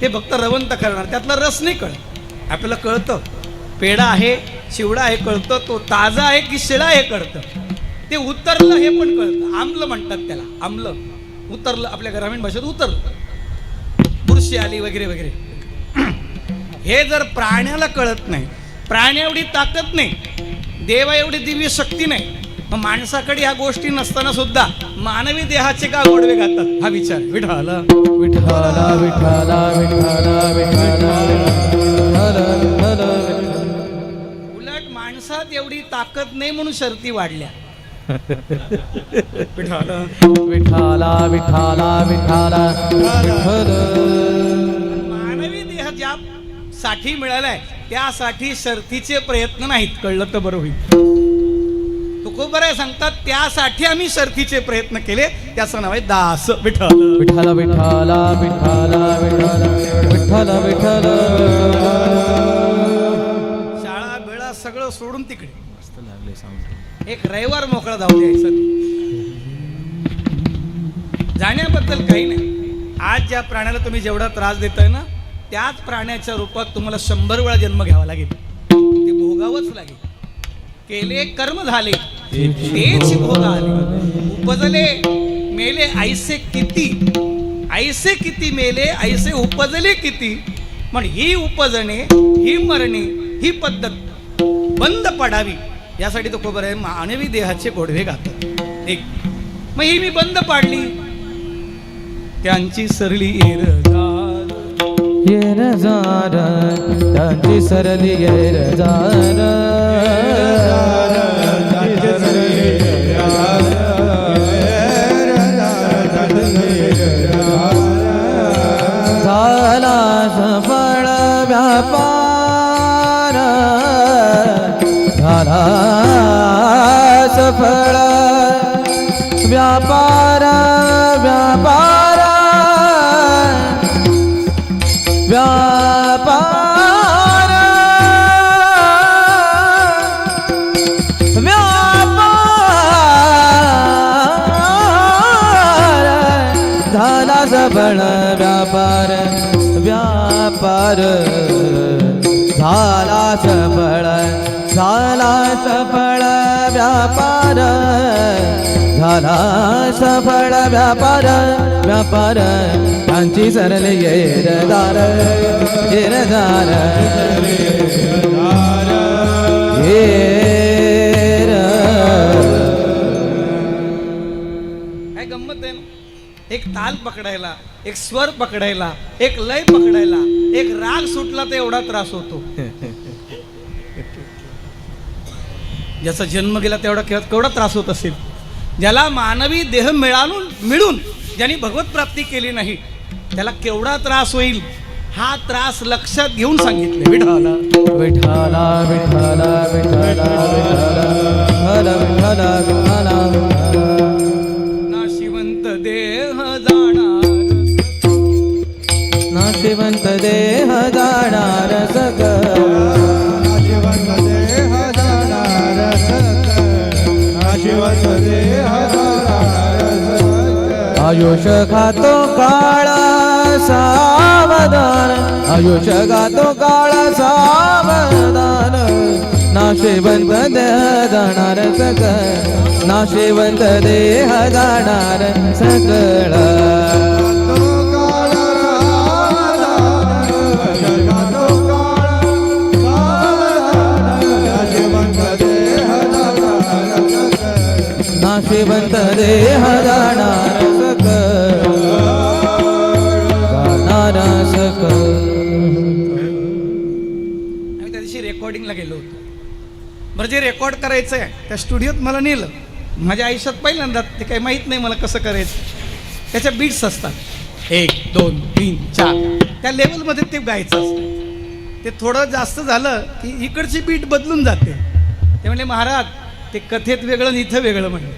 ते फक्त रवंत करणार, त्यातला रस नाही कळत. आपल्याला कळतं पेढा आहे, चिवडा आहे कळतं, तो ताजा आहे की शिळा आहे कळतं. ते उतरलं हे पण कळतं. आम्ल म्हणतात त्याला, आम्ल. उतरलं आपल्या ग्रामीण भाषेत उतरलं, बुरशी आली वगैरे वगैरे. हे जर प्राण्याला कळत नाही, प्राण्या एवढी ताकद नाही, देवा एवढी दिव्य शक्ती नाही, मग माणसाकडे ह्या गोष्टी नसताना सुद्धा मानवी देहाचे का गोडवे गातात? हा विचार. विठाला विठाला विठाला विठाला विठाला विठाला. उलट माणसात एवढी ताकद नाही म्हणून शर्ती वाढल्या. विठाला विठाला विठाला विठाला विठ्ठल. मानवी देह ज्या साठी मिळालाय त्यासाठी शर्थीचे प्रयत्न नाहीत. कळलं तर बरं होईल. तुकोबराय सांगतात त्यासाठी आम्ही शर्थीचे प्रयत्न केले, त्याचं नाव आहे दास. विठ्ठल विठाला विठाला विठाला विठाला विठ्ठल विठ्ठल. शाळा बेळा सगळं सोडून तिकडे एक रविवार मोकळा जाऊ द्यायचा. जाण्याबद्दल काही नाही. आज ज्या प्राण्याला तुम्ही जेवढा त्रास देताय ना, त्याच प्राण्याच्या रूपात तुम्हाला 100 वेळा जन्म घ्यावा लागेल. ते भोगावंच लागेल. केले कर्म झाले तेच भोग आले. उपजले मेले ऐसे किती, ऐसे किती मेले ऐसे उपजले किती. पण ही उपजणे ही मरणे ही पद्धत बंद पडावी यासाठी तो खबर आहे मानवी देहाचे गोडवे गातात. एक मग ही मी बंद पाडली, त्यांची सरली येरजार. येरजार त्यांची सरली येरजार. झाला सफळ व्यापार, झाला सफळ व्यापार. व्यापार व्यापार व्यापार झाला सफळ व्यापार. व्यापार झाला सफळ, झाला सफळ व्यापार. झाला सफळ व्यापार. व्यापार त्यांची सरले येरदार. येरदार येर. काय गंमत आहे ना. एक ताल पकडायला, एक स्वर पकडायला, एक लय पकडायला, एक राग सुटला तर एवढा त्रास होतो. ज्याचा जन्म गेला तेवढा केवढा त्रास होत असेल. ज्याला मानवी देह मिळून ज्यांनी भगवत प्राप्ती केली नाही त्याला केवढा त्रास होईल हा त्रास लक्षात घेऊन सांगितले. विठाला विठाला विठाला विठाला विठाला विठाला विठाला. नाशिवंत देह जाणार, नाशिवंत देह जाणार सग. नाशिवंत देह जाणार सग. नाशिवंत देह जाणार सग. आयुष खातो काळ सावधान. आयुष खातो काळ सावधान. नाशिवंत देह जाणार सग. नाशिवंत देह जाणार सकळ. नाशिवंत देह जाणार सकळ. जाणार सकळ. आम्ही त्या दिवशी रेकॉर्डिंगला गेलो होतो. बरं, जे रेकॉर्ड करायचं आहे त्या स्टुडिओत मला नेलं. माझ्या आयुष्यात पहिल्यांदा, ते काही माहीत नाही मला कसं करायचं. त्याच्या बीट्स असतात 1 2 3 4 त्या लेवलमध्ये ते गायचं असतं. ते थोडं जास्त झालं की इकडची बीट बदलून जाते. ते म्हणले महाराज ते कथेत वेगळं आणि इथं वेगळं म्हणलं.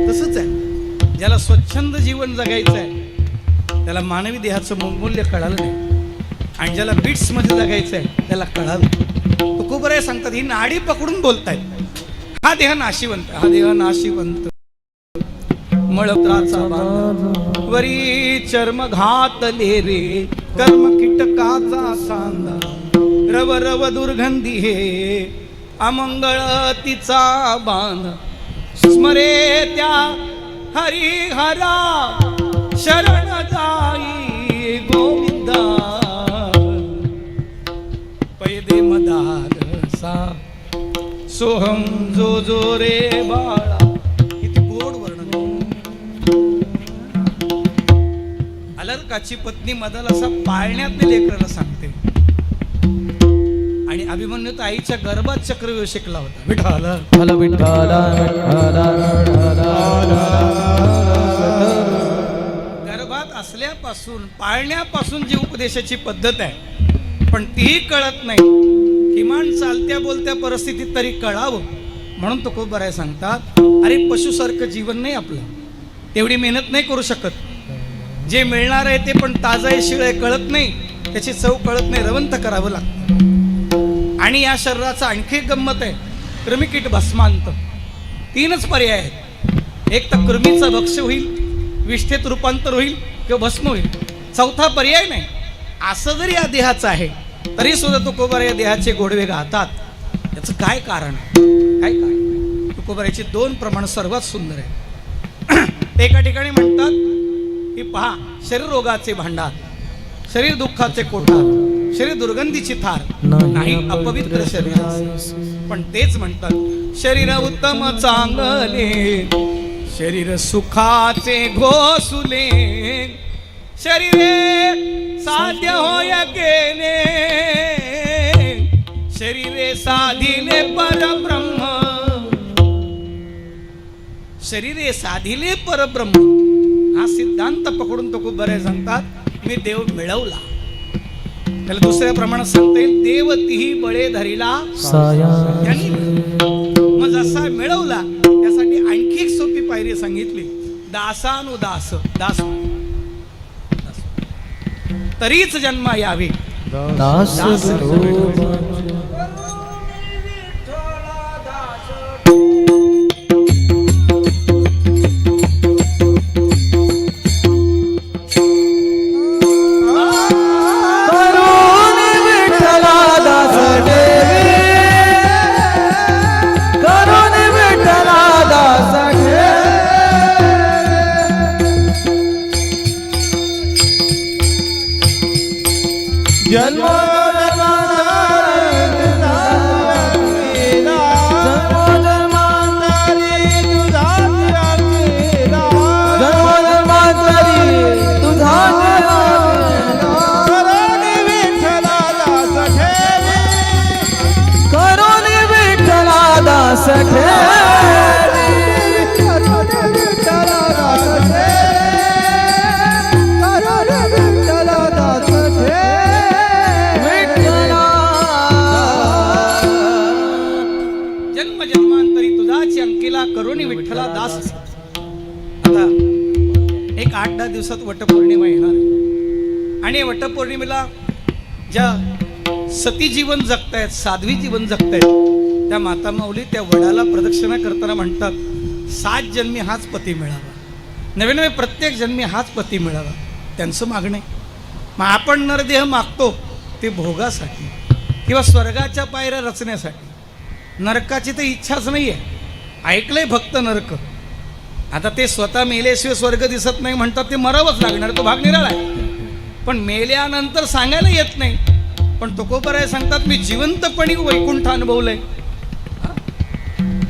तसंच आहे. ज्याला स्वच्छंद जीवन जगायचं आहे त्याला मानवी देहाचं मूल्य कळालं नाही, आणि ज्याला बीट्समध्ये जगायचं आहे त्याला कळालं. तुकोबराय सांगतात ही नाडी पकडून बोलतायत. हा देह नाशिवंत, हा देह नाशिवंत. मळत्राचा बांधा वरी चर्म घातले रे, कर्म कीटकाचा सांदा. रव रव दुर्गंधी हे अमंगळ तिचा बांध स्मरे त्या हरिहरा शरण जाई गोविंदा पैदे मदारसा सोहम जो जो रे बाळा. किती गोड वर्णन. अलर्काची पत्नी मदालसा पाळण्यातल्या लेकराला सांगते आणि अभिमन्यू तर आईच्या गर्भात चक्रव्यूह शिकला होता. विठाला विठ्ठला विठ्ठला गर्भात असल्यापासून पाळण्यापासून जी उपदेशाची पद्धत आहे पण तीही कळत नाही. किमान चालत्या बोलत्या परिस्थितीत तरी कळावं म्हणून तुकोबराय सांगतात अरे पशुसारखं जीवन नाही आपलं. तेवढी मेहनत नाही करू शकत. जे मिळणार आहे ते पण ताजं आहे शिळ आहे कळत नाही. त्याची चव कळत नाही. रवंथ करावं लागतं. आणि या शरीराचा आणखी एक गंमत आहे. कृमिकीट भस्मांत 3च पर्याय आहेत. एक तर कृमीचा भक्ष होईल, विष्ठेत रूपांतर होईल किंवा भस्म होईल. चौथा पर्याय नाही. असं जरी या देहाचं आहे तरी सुद्धा तुकोबराय या देहाचे गोडवे गातात. याचं काय कारण आहे? काय कारण? तुकोबरायची 2 प्रमाण सर्वात सुंदर आहे. एका ठिकाणी म्हणतात की पहा शरीर रोगाचे भांडार, शरीर दुःखाचे कोठार, शरीर दुर्गंधीची थार नाही अपवित्र शरीर. पण तेच म्हणतात शरीर उत्तम चांगले, शरीर सुखाचे घोसुले, शरीरे साध्य होय केले, शरीरे साधिले परब्रह्म, शरीरे साधिले परब्रह्म. हा सिद्धांत पकडून तो खूप बरे सांगतात मी देव मिळवला. त्याला दुसऱ्या प्रमाणात सांगता येईल देव तिही बळे धरिला त्यांनी. मग जसा मिळवला त्यासाठी आणखी एक सोपी पायरी सांगितली दासानुदास. दास तरीच जन्म यावे. दास करुणी विठ्ठला दास. आता एक 8-10 दिवसात वटपौर्णिमा येणार आहे आणि वटपौर्णिमेला ज्या सती जीवन जगतायत, साध्वी जीवन जगतायत त्या माता माऊली त्या वडाला प्रदक्षिणा करताना म्हणतात 7 जन्मी हाच पती मिळावा, नवे प्रत्येक जन्मी हाच पती मिळावा. त्यांचं मागणं आहे. मग आपण नरदेह मागतो ते भोगासाठी किंवा स्वर्गाच्या पायऱ्या रचण्यासाठी. नरकाची तर इच्छाच नाही आहे. ऐकलंय फक्त नरक. आता ते स्वतः मेल्याशिवाय स्वर्ग दिसत नाही म्हणतात ते मरावंच लागणार. तो भाग निराळा आहे. पण मेल्यानंतर सांगायला येत नाही. पण तुकोबराय सांगतात मी जिवंतपणी वैकुंठ अनुभवलंय.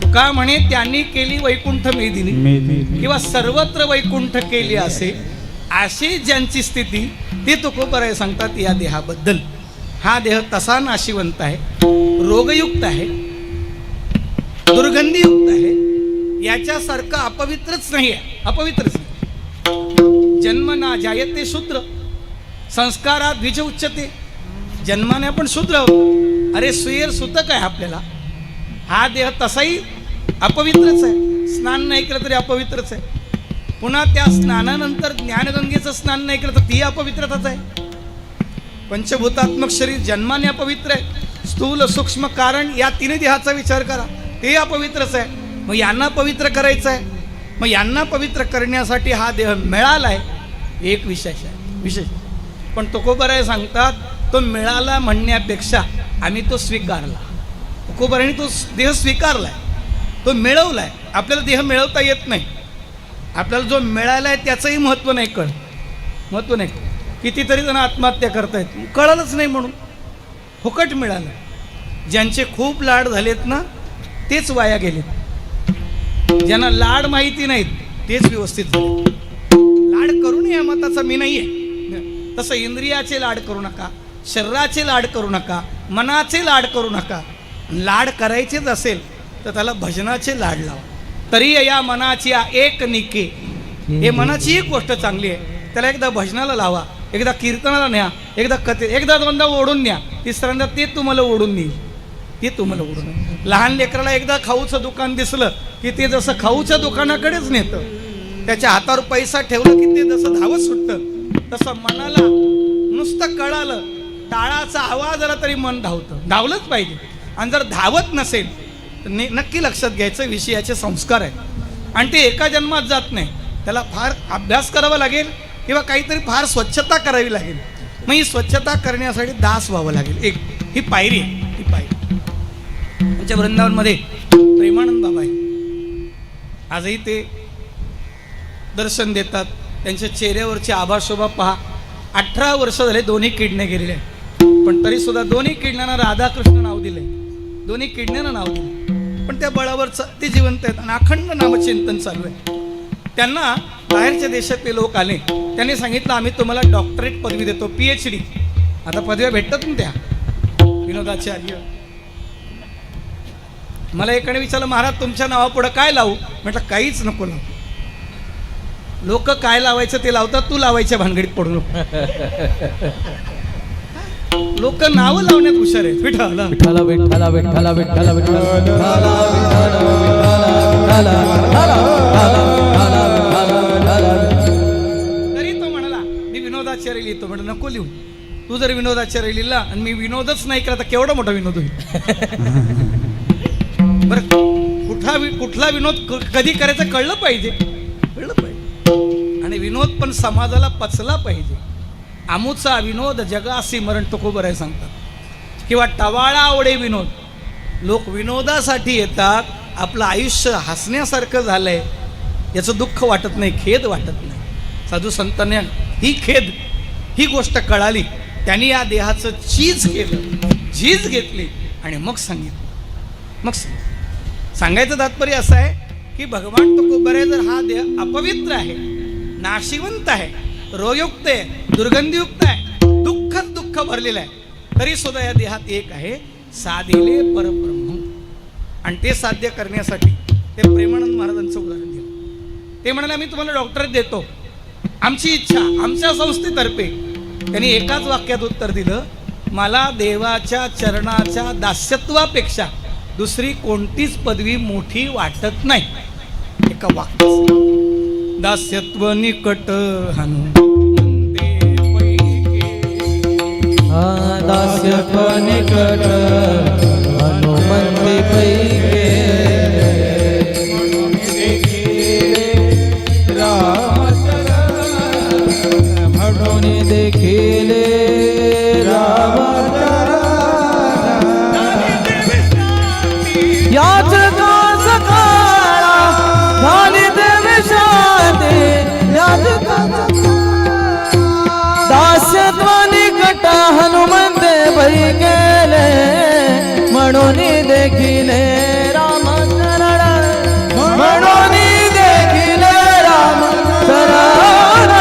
तुका म्हणे त्यांनी केली वैकुंठ मेदिनी किंवा सर्वत्र वैकुंठ केली असे अशी ज्यांची स्थिती ती तुकोबराय सांगतात या देहाबद्दल. हा देह तसा नाशिवंत आहे, रोगयुक्त आहे, दुर्गंधीयुक्त आहे. याच्यासारखं अपवित्रच नाही आहे. अपवित्रच नाही. जन्म ना जायते शूद्र संस्कारात द्विज उच्चते. जन्माने आपण शूद्र आहोत. अरे सुयर सुतक आहे आपल्याला. हा देह तसाही अपवित्रच आहे. स्नान नाही केलं तरी अपवित्रच आहे. पुन्हा त्या स्नानानंतर ज्ञानगंगेचं स्नान नाही केलं तर ती अपवित्रताच आहे. पंचभूतात्मक शरीर जन्माने अपवित्र आहे. स्थूल सूक्ष्म कारण या 3 देहाचा विचार करा ते अपवित्रच आहे. मग यांना पवित्र करायचं आहे. मग यांना पवित्र करण्यासाठी हा देह मिळाला आहे. एक विशेष आहे, विशेष. पण तुकोबराय सांगतात तो मिळाला म्हणण्यापेक्षा आम्ही तो स्वीकारला. तुकोबारांनी तो देह स्वीकारलाय, तो मिळवलाय. आपल्याला देह मिळवता येत नाही. आपल्याला जो मिळाला आहे त्याचंही महत्त्व नाही महत्त्व नाही. कितीतरी जण आत्महत्या करतायत, कळलंच नाही म्हणून. फुकट मिळालं. ज्यांचे खूप लाड झालेत ना तेच वाया गेलेत. ज्यांना लाड माहिती नाहीत तेच व्यवस्थित झाले. लाड करू नये या मताचा मी नाही आहे. तसं इंद्रियाचे लाड करू नका, शरीराचे लाड करू नका, मनाचे लाड करू नका. लाड करायचेच असेल तर त्याला भजनाचे लाड लावा. तरी या मनाची एक निके, हे मनाची एक गोष्ट चांगली आहे. त्याला एकदा भजनाला लावा, एकदा कीर्तनाला न्या, एकदा एकदा दोनदा ओढून न्या, तिसऱ्यांदा ते तुम्हाला ओढून नेईल. ते तुम्हाला ओढून. लहान लेकराला एकदा खाऊचं दुकान दिसलं की ते जसं खाऊच्या दुकानाकडेच नेतं. त्याच्या हातावर पैसा ठेवला की ते जसं धावत सुटतं, तसं मनाला नुसतं कळालं, टाळाचा आवाज आला तरी मन धावतं. धावलंच पाहिजे. आणि जर धावत नसेल तर नक्की लक्षात घ्यायचं विषयाचे संस्कार आहेत आणि ते एका जन्मात जात नाही. त्याला फार अभ्यास करावा लागेल किंवा काहीतरी फार स्वच्छता करावी लागेल. मग ही स्वच्छता करण्यासाठी दास व्हावं लागेल. एक ही पायरी आहे. ही पायरी त्यांच्या वृंदावनमध्ये प्रेमानंद बाबा आहे. आजही ते दर्शन देतात. त्यांच्या चेहऱ्यावरची आभाशोभा पहा. 18 वर्ष झाले दोन्ही किडण्या गेलेल्या आहेत, पण तरी सुद्धा दोन्ही किडण्यांना राधाकृष्ण नाव दिले. दोन्ही किडण्यांना नाव दिले, पण त्या बळावरचं ते जिवंत आहेत आणि अखंड नामचिंतन चालू आहे. त्यांना बाहेरच्या देशातले लोक आले, त्यांनी सांगितलं आम्ही तुम्हाला डॉक्टरेट पदवी देतो, PhD. आता पदव्या भेटतात ना त्या. विनोदाचार्य. मला एकाने विचारलं महाराज तुमच्या नावापुढं काय लावू? म्हटलं काहीच नको लावू. लोक काय लावायचं ते लावतात, तू लावायच्या भानगडीत पडू नको. लोक नावं लावण्यात हुशार आहेत. विठ्ठल विठ्ठल विठ्ठल विठ्ठल विठ्ठल विठ्ठल. तरी तो म्हणाला मी विनोदाचार्य लिहितो. म्हटलं नको लिहू. तू जर विनोदाचार्य लिहिला आणि मी विनोदच नाही केला तर केवढा मोठा विनोद होईल. बरं, कुठला विनोद कधी करायचं कळलं पाहिजे. आणि विनोद पण समाजाला पचला पाहिजे. आमुचा विनोद जगासी मरण तुकोबाराय सांगतात. किंवा टवाळा आवडे विनोद. लोक विनोदासाठी येतात, आपलं आयुष्य हसण्यासारखं झालंय याचं दुःख वाटत नाही, खेद वाटत नाही. साधू संतांनी ही गोष्ट कळाली. त्यांनी या देहाचं चीज केलं, झीज घेतली आणि मग सांगितलं. सांगायचं तात्पर्य असं आहे की भगवान तुकोबाराय जर हा देह अपवित्र आहे, नाशिवंत आहे, रोगयुक्त आहे, दुर्गंधीयुक्त आहे, दुःख भरलेलं आहे, तरी सुद्धा या देहात एक आहे साधिले परब्रह्म. आणि ते साध्य करण्यासाठी ते प्रेमानंद महाराजांचं उदाहरण दिलं. ते म्हणाले आम्ही तुम्हाला डॉक्टरेट देतो, आमची इच्छा आमच्या संस्थेतर्फे. त्यांनी एकाच वाक्यात उत्तर दिलं, मला देवाच्या चरणाच्या दास्यत्वापेक्षा दुसरी कोणतीच पदवी मोठी वाटत नाही. एका वाक्यात दास्यत्व निकट हनुमंते दास्यत्व निकट हनुमंते पैके. म्हणून देखिले रामचरण याच कास काळा झाली देवी शांती. याच दास्यत्व निकट हनुमंते पै गेले. म्हणून देखिले रामचरण. म्हणून देखिले रामचरण.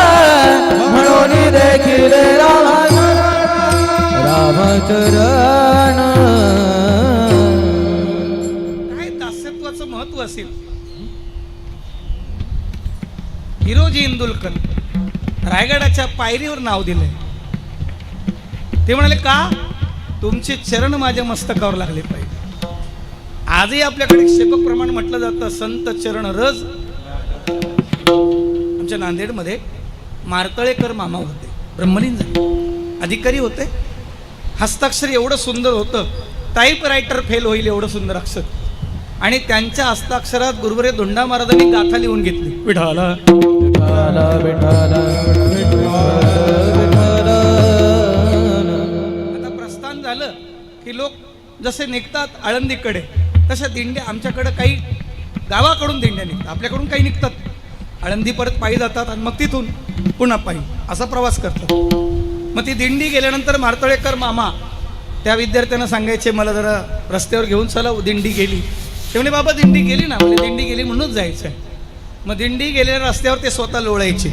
म्हणून देखिले रामचरण. काय दास्यत्वाचं महत्व असेल. हिरोजी इंदुलकर रायगडाच्या पायरीवर नाव दिलंय. ते म्हणाले का तुमचे चरण माझ्या मस्तकावर लागले पाहिजे. आजही आपल्याकडे शेपक प्रमाण म्हटलं जातं संत चरण रज. आमच्या नांदेडमध्ये मारतळेकर मामा होते, ब्रह्मलीन झाले, अधिकारी होते. हस्ताक्षर एवढं सुंदर होतं, टाईप रायटर फेल होईल एवढं सुंदर अक्षर. आणि त्यांच्या हस्ताक्षरात गुरुवरे धोंडा महाराजांनी गाथा लिहून घेतली. विठाला विठाला विठाला विठाला. आता प्रस्थान झालं की लोक जसे निघतात आळंदीकडे तशा दिंड्या आमच्याकडं काही गावाकडून दिंड्या निघतात, आपल्याकडून काही निघतात आळंदी परत पायी जातात आणि मग तिथून पुन्हा पायी असा प्रवास करतात. मग ती दिंडी गेल्यानंतर मार्तळेकर मामा त्या विद्यार्थ्यांना सांगायचे मला जरा रस्त्यावर घेऊन चला. दिंडी गेली ते म्हणे बाबा दिंडी गेली ना, म्हणजे दिंडी गेली म्हणूनच जायचं आहे. मग दिंडी गेलेल्या रस्त्यावर ते स्वतः लोळायचे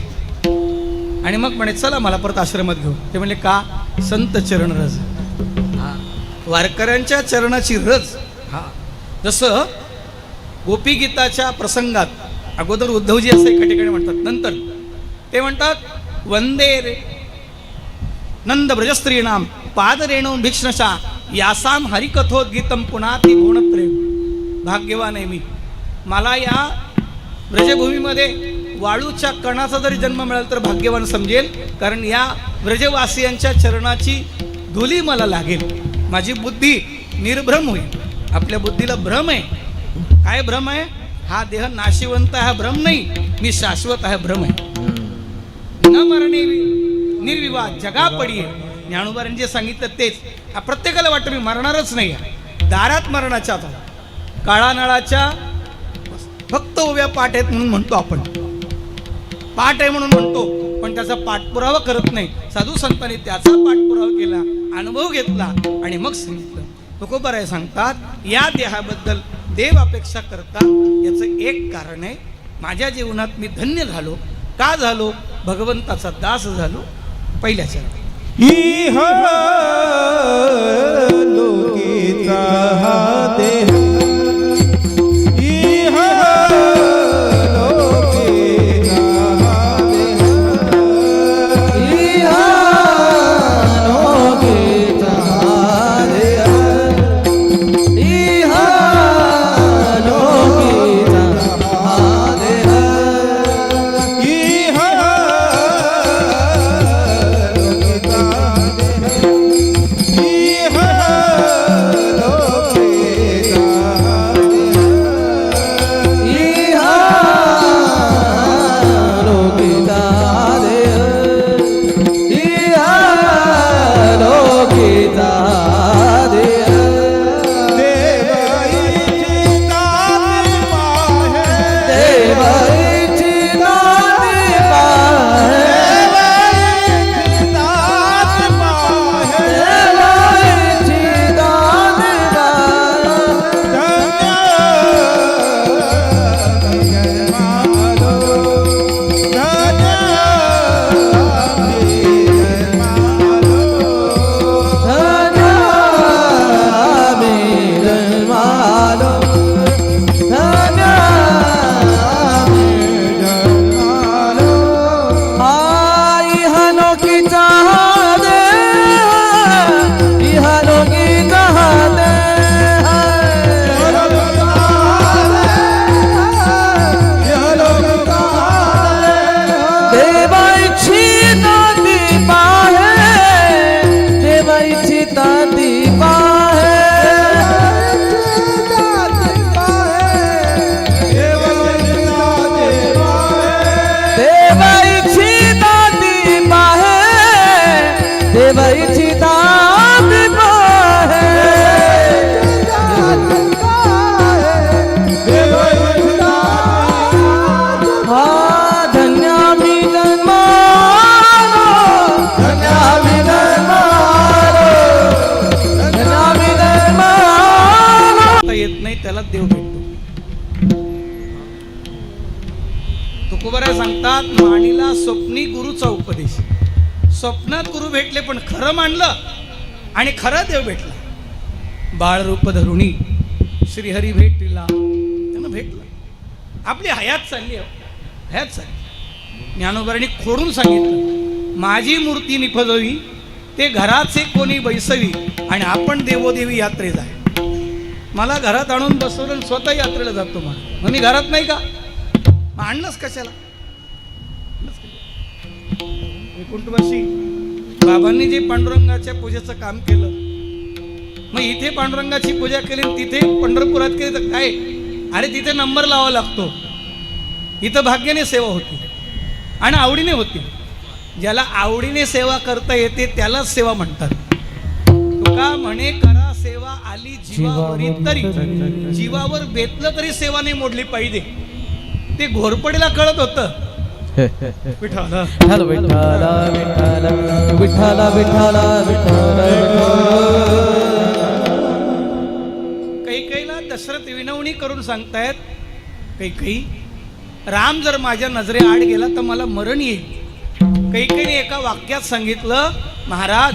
आणि मग म्हणे चला मला परत आश्रमात घेऊन. ते म्हणले का? संत चरण रज, वारकऱ्यांच्या चरणाची रज. हा, जसं गोपीगीताच्या प्रसंगात अगोदर उद्धवजी असं एका ठिकाणी म्हणतात, नंतर ते म्हणतात वंदे रे नंद ब्रजस्त्रीणाम पादरेणू भिक्षणशा यासाम हरिकथोद्गीतम पुन्हा ती गुणप्रेम. भाग्यवान आहे मी, मला या ब्रजभूमीमध्ये वाळूच्या कणाचा जरी जन्म मिळाला तर भाग्यवान समजेल, कारण या ब्रजवासियांच्या चरणाची धुली मला लागेल. माझी बुद्धी निर्भ्रम होईल. आपल्या बुद्धीला भ्रम आहे. काय भ्रम आहे? हा देह नाशिवंत आहे हा भ्रम नाही, मी शाश्वत आहे भ्रम आहे. न मरणे निर्विवाद जगा पडी आहे. ज्ञानोबांनी जे सांगितलं तेच. प्रत्येकाला वाटतं मी मरणारच नाही आहे, दारात मरणाच्या आता काळा नळाच्या फक्त उभ्या पाठ आहेत म्हणून म्हणतो आपण, पाठ आहे म्हणून म्हणतो, पण त्याचा पाठपुरावा करत नाही. साधू संतांनी त्याचा पाठपुरावा केला, अनुभव घेतला आणि मग सांगितलं. तुकोबाराय सांगतात या देहाबद्दल देव अपेक्षा करता याचं एक कारण आहे, माझ्या जीवनात मी धन्य झालो. का झालो? भगवंताचा दास झालो. पहिल्या चरणात इह लोकीचा हा देह, इह लोकीचा हा देह, इह लोकीचा हा देह, इह लोकीचा हा देह, इह त्याला देव भेटतो. तुकोबाराय सांगतात माणीला स्वप्नी गुरुचा उपदेश. स्वप्नात गुरु भेटले पण खरं मानलं आणि खरा देव भेटला. बाळरूप धरुणी श्रीहरी भेटला, त्यांना भेटला. आपली हयात चालली आहे, हयात चालली. ज्ञानोबारांनी खोडून सांगितलं माझी मूर्ती निफजवी ते घराचे कोणी बैसवी आणि आपण देवोदेवी यात्रे जाय. मला घरात आणून बसवलं आणि स्वतः यात्रेला जातो. मग मी घरात नाही का? मग आणलंच कशाला? वैकुंठवासी बाबांनी जे पांडुरंगाच्या पूजेचं काम केलं, मग इथे पांडुरंगाची पूजा केली तिथे पंढरपुरात केली तर काय? अरे तिथे नंबर लावावा लागतो. इथं भाग्याने सेवा होती आणि आवडीने होती. ज्याला आवडीने सेवा करता येते त्यालाच सेवा म्हणतात. तुका म्हणे करा सेवा आली जीवावरी तरी जीवावर बेतलं तरी सेवा नाही मोडली पाहिजे. ते घोरपडीला कळत होतं. विठ्ठला विठ्ठल विठ्ठल विठ्ठल विठ्ठल विठ्ठल कैकेयीला दशरथ विनवणी करून सांगतायत, कैकेयी राम जर माझ्या नजरे आड गेला तर मला मरण येईल. कैकेयीने एका वाक्यात सांगितलं, महाराज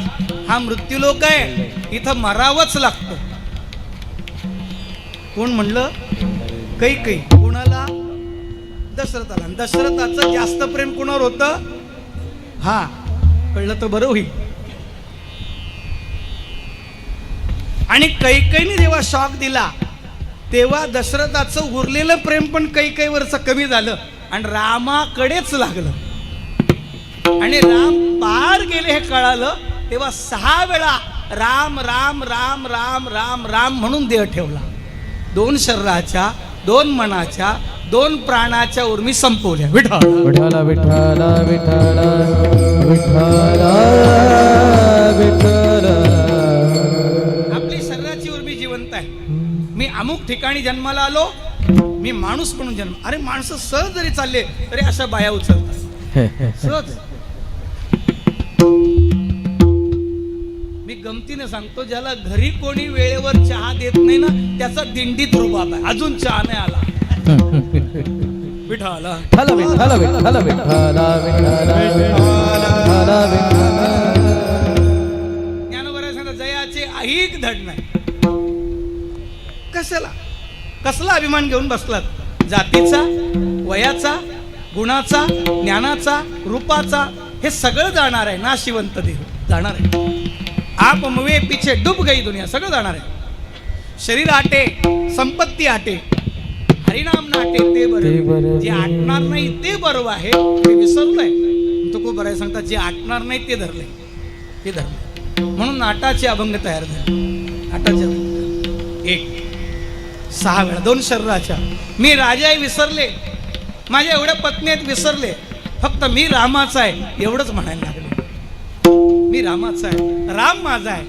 हा मृत्यूलोक आहे, इथं मरावंच लागतं. कोण म्हणलं? कैकेयी. कोणाला? दशरथाला. दशरथाचं जास्त प्रेम कोणावर होतं? हा कळलं तर बरं होईल. आणि कैकेयीने जेव्हा शॉक दिला तेव्हा दशरथाचं उरलेलं प्रेम पण कैकेयीवरचं कमी झालं आणि रामाकडेच लागलं. आणि राम पार गेले हे कळालं तेव्हा 6 वेळा राम राम राम राम राम राम म्हणून देह ठेवला. 2 शरीराच्या, 2 मनाच्या, 2 प्राणाच्या उर्मी संपवल्या. विठ्ठल विठ्ठल विठ्ठल विठ्ठल विठ्ठल विठ्ठल. आपली शरीराची उर्मी जिवंत आहे. मी अमुक ठिकाणी जन्माला आलो, मी माणूस म्हणून जन्म. अरे माणसं सहज जरी चालले तरी अशा बाया उचलतात सहज. मी गमतीने सांगतो, ज्याला घरी कोणी वेळेवर चहा देत नाही ना त्याचा दिंडीत रुबाब आहे. अजून चहा नाही आला. विठ्ठला विठ्ठल विठ्ठल विठ्ठल विठ्ठल विठ्ठल. ज्ञानोबा सांगतात, जयाचे ऐक धड नाही. कशाला कसला अभिमान घेऊन बसलात? जातीचा, वयाचा, गुणाचा, ज्ञानाचा, रूपाचा, हे सगळं जाणार आहे. नाशिवंत देह जाणार आहे. आप मुवे पिछे डूब गई दुनिया, सगळं जाणार आहे. शरीर आटे, संपत्ती आटे, हरिनाम नाटे ते बरं. जे आटणार नाही ते बरोबर आहे, ते विसरलंय. तो खूप बरं सांगतात, जे आटणार नाही ते धरले, ते धरले. म्हणून नाटाचे अभंग तयार झाले. नाटाचे अभंग 1 6 वेळा 2 शरीराच्या. मी राजाही विसरले, माझ्या एवढ्या पत्नी आहेत विसरले, फक्त मी रामाचा आहे एवढंच म्हणायला लागले. मी रामाचा आहे, राम माझा आहे,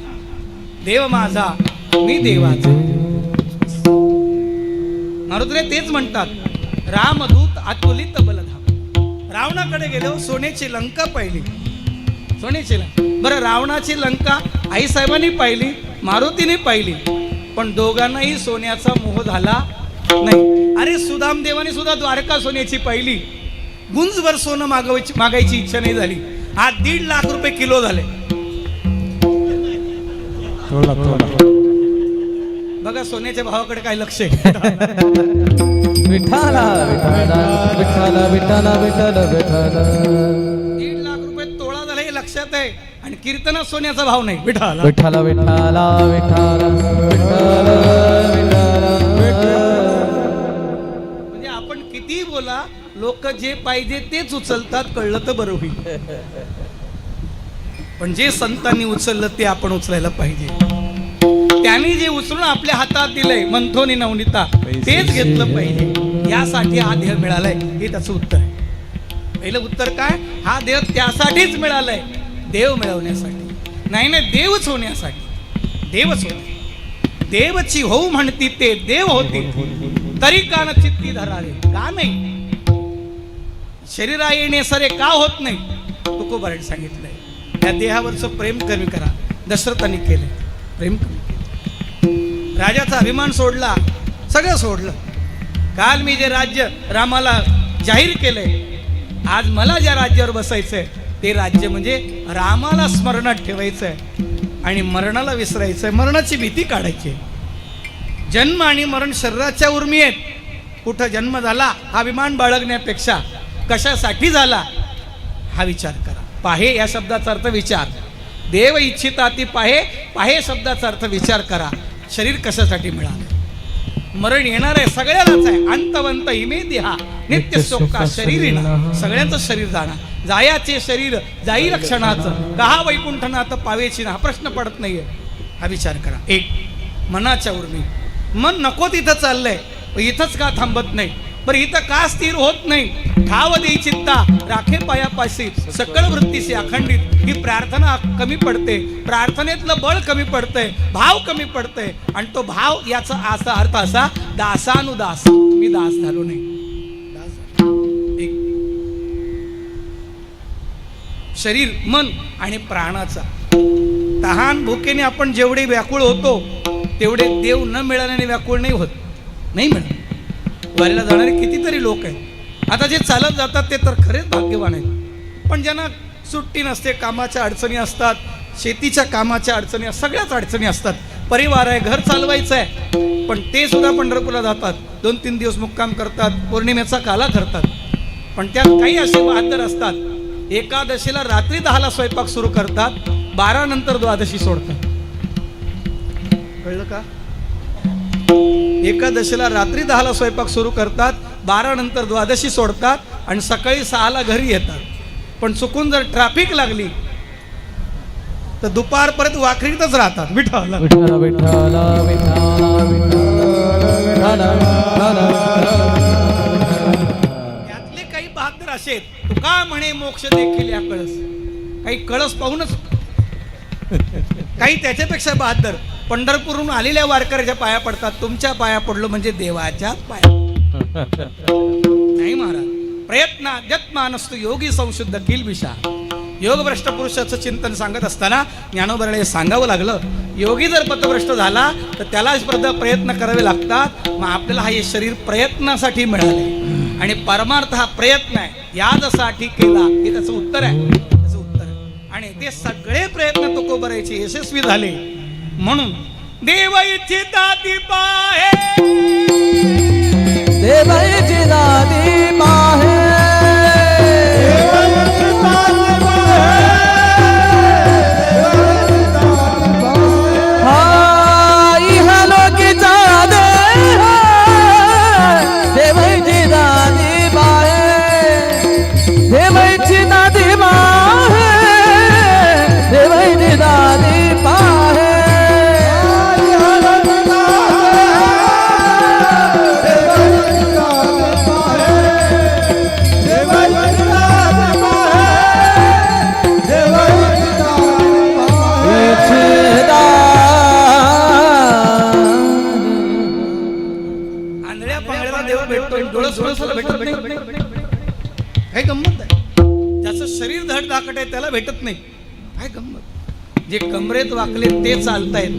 देव माझा, मी देवाचा. मारुतीने तेच म्हणतात, रामदूत अतुलित बलधाम. रावणाकडे गेलो, सोन्याची लंका पाहिली. सोन्याची लंका. बरं, रावणाची लंका आईसाहेबांनी पाहिली, मारुतीने पाहिली, पण दोघांनाही सोन्याचा मोह झाला नाही. अरे सुदामदेवाने सुद्धा द्वारका सोन्याची पाहिली, गुंजभर सोनं मागायची इच्छा नाही झाली. आज 1.5 लाख रुपये किलो झाले. बघा सोन्याच्या भावाकडे काय लक्ष आहे. विठ्ठल विठ्ठल विठ्ठल विठ्ठल विठ्ठल विठ्ठल. 1.5 लाख रुपये तोळा झाला हे लक्षात आहे, आणि कीर्तनात सोन्याचा भाव नाही. विठ्ठल विठ्ठल विठ्ठल विठ्ठल म्हणजे आपण किती बोला, लोक जे पाहिजे तेच उचलतात. कळलं तर बरं होईल. पण जे संतांनी उचललं ते आपण उचलायला पाहिजे. त्यांनी जे उचलून आपल्या हातात दिलंय मंथोनी नवनीता, तेच घेतलं पाहिजे. यासाठी हा देह मिळालाय, हे त्याचं उत्तर आहे. पहिलं उत्तर काय? हा देह त्यासाठीच मिळालाय, देव मिळवण्यासाठी नाही, नाही देवच होण्यासाठी. देवच होते, देवची होऊ म्हणती ते देव होते, तरी कान चित्ती धरावे. का नाही? शरीरा येणे सरे का होत नाही? तुकोबाराने सांगितलंय. त्या देहावरचं प्रेम कमी करा. दशरथाने केलं प्रेम कमी केलं. राजाचा अभिमान सोडला, सगळं सोडलं. काल मी जे राज्य रामाला जाहीर केलंय, आज मला ज्या राज्यावर बसायचंय ते राज्य म्हणजे रामाला स्मरणात ठेवायचंय आणि मरणाला विसरायचंय. मरणाची भीती काढायची. जन्म आणि मरण शरीराच्या उर्मी आहेत. कुठं जन्म झाला हा अभिमान बाळगण्यापेक्षा कशासाठी झाला हा विचार करा. पाहे या शब्दाचा अर्थ विचार. देव इच्छिता ती पाहे, पाहे शब्दाचा अर्थ विचार करा. शरीर कशासाठी मिळालं? मरण येणार आहे, सगळ्यालाच आहे. अंतवंत इमे देहा नित्य शोका शरीरिणा. सगळ्यांचं शरीर जाणार. जायाचे शरीर जाई रक्षणाचं, कहा वैकुंठनाथ पावेची ना. हा प्रश्न पडत नाहीये. हा विचार करा. 1 मनाच्या उर्मी. मन नको तिथं चाललंय, इथंच का थांबत नाही? बरं इथं का स्थिर होत नाही? ठाव देई चित्ता राखे पायापाशी सकळ वृत्तीशी अखंडित. ही प्रार्थना कमी पडते, प्रार्थनेतलं बळ कमी पडतंय, भाव कमी पडतंय. आणि तो भाव याचा असा अर्थ असा, दासानुदास. मी दास झालो नाही. एक शरीर, मन आणि प्राणाचा तहान भुकेने आपण जेवढे व्याकुळ होतो तेवढे देव न मिळाल्याने व्याकुळ नाही होत. नाही मिळत. वारीला जाणारे कितीतरी लोक आहेत. आता जे चालत जातात ते तर खरेच भाग्यवान आहेत. पण ज्यांना सुट्टी नसते, कामाच्या अडचणी असतात, शेतीच्या कामाच्या अडचणी, सगळ्याच अडचणी असतात. परिवार आहे, घर चालवायचं आहे, पण ते सुद्धा पंढरपूरला जातात. 2-3 दिवस मुक्काम करतात, पौर्णिमेचा काला करतात. पण त्यात काही असे बहादर असतात, एकादशीला रात्री 10ला स्वयंपाक सुरू करतात, 12 नंतर द्वादशी सोडतात. कळलं का? एकादशीला रात्री 10ला स्वयंपाक सुरू करतात, 12 नंतर द्वादशी सोडतात आणि सकाळी 6ला घरी येतात. पण चुकून जर ट्रॅफिक लागली तर दुपारपर्यंत वाखरीतच राहतात. विठ्ठल विठ्ठल विठ्ठल यातले काही बहादर असे तुका म्हणे मोक्ष देखील या कळस. काही कळस पाहूनच, काही त्याच्यापेक्षा बहादर पंढरपूरहून आलेल्या वारकऱ्याच्या पाया पडतात. तुमच्या पाया पडलो म्हणजे देवाच्या पाया. नाही महाराज, प्रयत्न अध्यात्मानस्तु योगी संशुद्ध किल विषा. योगभ्रष्ट पुरुषाचं चिंतन सांगत असताना ज्ञानोबराला हे सांगावं लागलं, योगी जर पथभ्रष्ट झाला तर त्याला प्रयत्न करावे लागतात. मग आपल्याला हे शरीर प्रयत्नासाठी मिळाले आणि परमार्थ हा प्रयत्न आहे. यासाठी केला हे त्याचं उत्तर आहे. त्याचं उत्तर आहे. आणि ते सगळे प्रयत्न तुकोबरायचे यशस्वी झाले. म्हणून देव इच्छिताती पाहे, देवाची दादी पाहे, हा इहा लोकीचा देव, देवाची दादी पाहे, देवाची दादी पाहे, देवाची दादी पाहे. काय गंमत आहे? ज्याचं शरीर धडधाकट आहे त्याला भेटत नाही. काय गंमत? जे कमरेत वाकले ते चालतायत,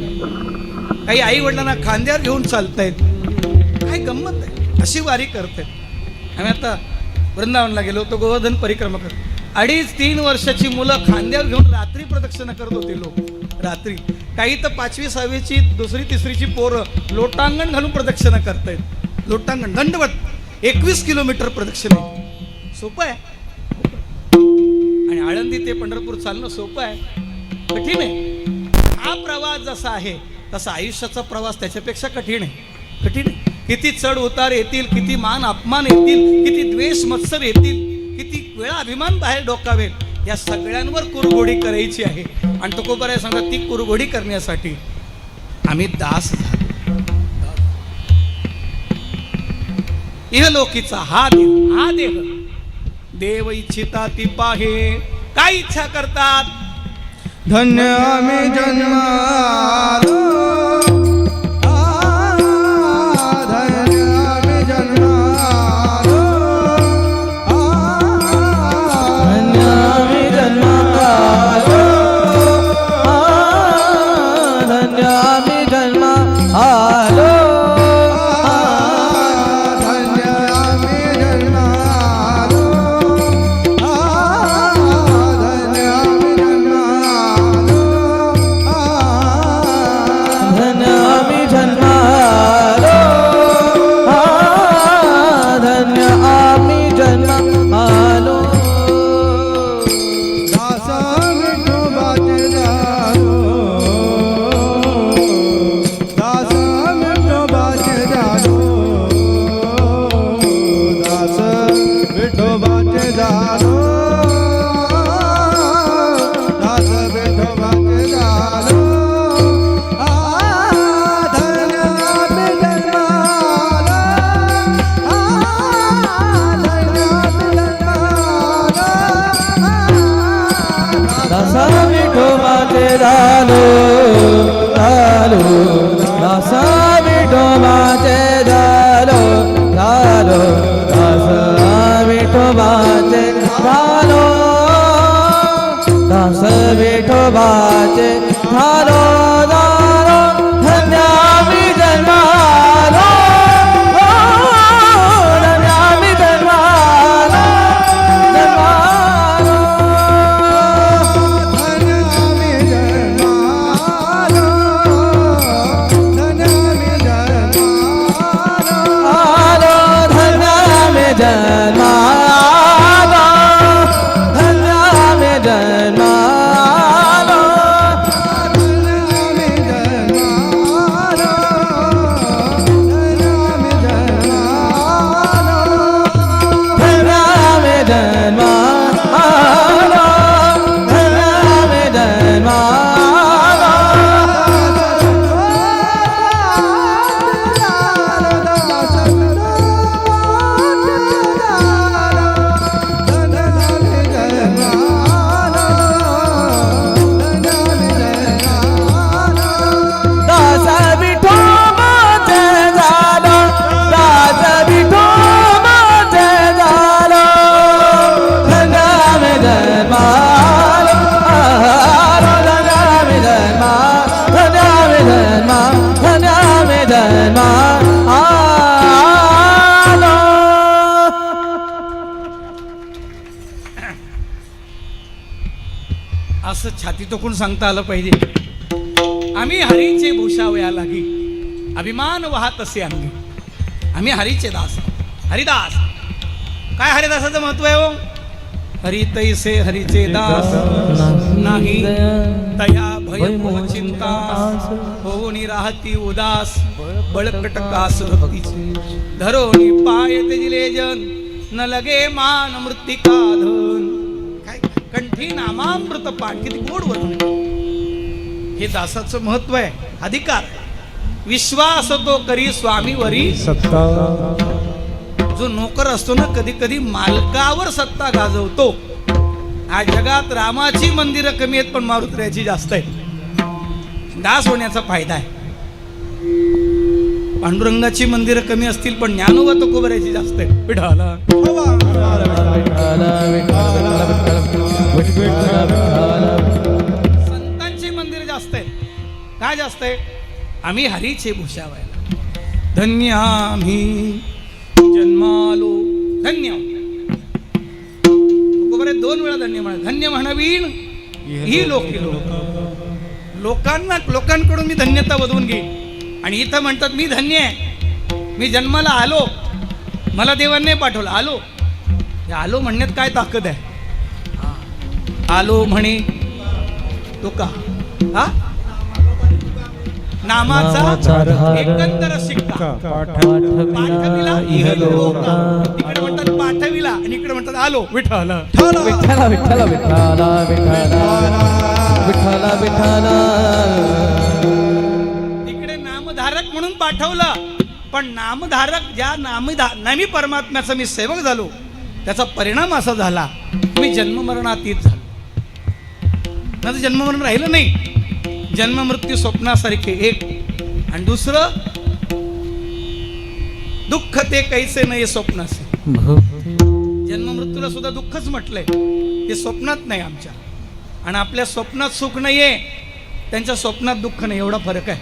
काही आई वडिलांना खांद्यावर घेऊन चालतायत. काय गंमत आहे? अशी वारी करतायत. आम्ही आता वृंदावनला गेलो होतो, गोवर्धन परिक्रमा करतो. 2.5-3 वर्षाची मुलं खांद्यावर घेऊन रात्री प्रदक्षिणा करत होते लोक. रात्री काही तर 5वी 6वीची 2री 3रीची पोरं लोटांगण घालून प्रदक्षिणा करतायत. लोटांगण दंडवत 21 किलोमीटर प्रदक्षिणा. सोपं आहे. आणि आळंदी ते पंढरपूर चालणं सोपं आहे? कठीण आहे. हा प्रवास जसा आहे तसा आयुष्याचा प्रवास त्याच्यापेक्षा कठीण आहे. कठीण आहे. किती चढ उतार येतील, किती मान अपमान येतील, किती द्वेष मत्सर येतील, किती वेळा अभिमान बाहेर डोकावेल, या सगळ्यांवर कुरघोडी करायची आहे. आणि तुकोबराय सांगतात ती कुरघोडी करण्यासाठी आम्ही दास झालो. इहलोकीचा हा देव, हा देव. देव इच्छिता ती पाहे. काय इच्छा करतात? धन्य आम्ही जन्मालो, धन्य आम्ही जन्मालो, धन्य आम्ही जन्मालो, धन्य आम्ही जन्मालो, धन्य झालो झालो दास विठोबाचे झालो झालो दास विठोबाचे झालो दास विठोबाचे झालो झालो धन्य मी जन्मालो धन्य मी जन्मालो जन्मालो आलो धन्य मी जन्मालो धन्य मी जन्मालो धन्य मी जन्मालो धन्य मी जन्मालो दास विठोबाचे झालो दास विठोबाचे झालो धन्य मी जन्मालो धन्य मी जन्मा धन्य मी जन्मा धन्य मी जन्मा आलो असं छाती टोकून सांगता आलं पाहिजे. आम्ही हरीचे भूषावया लागी अभिमान वाहत असे अंगी. आम्ही हरीचे दास हरिदास. काय हरिदासाचं महत्व आहे हो? हरी तैसे हरीचे दास नाही तया भय मोह चिंता होऊनी राहती उदास बळकट कास भक्तीची धरोनी पाय तेजिले जन न लगे मान मृत्तिका धन. काय कंठी नामामृत पाठ किती गोड वर्णन. हे दासाचं महत्व आहे. अधिकार विश्वास तो करी स्वामीवरी सत्ता जो नोकर असतो ना कधी कधी मालकावर सत्ता गाजवतो. आज जगात रामाची मंदिरं कमी आहेत पण मारुतीची जास्त आहेत. दास होण्याचा फायदा आहे. पांडुरंगाची मंदिरं कमी असतील पण ज्ञानोबा तुकोबऱ्याची जास्त आहेत. विठाला संतांची मंदिर जास्त आहे. काय जास्त आहे? आम्ही हरीचे भूषावायला धन्य आम्ही जन्मालो. धन्य तुकोबरे 2 वेळा धन्य म्हणा. धन्य म्हणावीन ही लोकी लोकांकडून मी धन्यता बदवून घेईन. आणि इथं म्हणतात मी धन्य आहे. मी जन्माला आलो. मला देवांनी पाठवलं. आलो. आलो म्हणण्यात काय ताकद आहे? आलो म्हणे तुका हा नामाचा एकंदर शिक्का पाठविला इहलोका. इकडे म्हणतात पाठविला आणि इकडे म्हणतात आलो. विठाला विठ्ठला विठ्ठला विठ्ठला विठ्ठला विठ्ठला विठ्ठला. इकडे नामधारक म्हणून पाठवलं पण नामधारक ज्या नामी परमात्म्याचा मी सेवक झालो त्याचा परिणाम असा झाला मी जन्ममरणातीत झालो. माझं जन्ममरण राहिलं नाही. जन्म मृत्यू स्वप्नासारखे एक. आणि दुसरं दुःख ते कैसे नाही स्वप्नासे. जन्म मृत्यूला सुद्धा दुःखच म्हटलंय. ते स्वप्नात नाही आमच्या. आणि आपल्या स्वप्नात सुख नाहीये त्यांच्या स्वप्नात दुःख नाही. एवढा फरक आहे.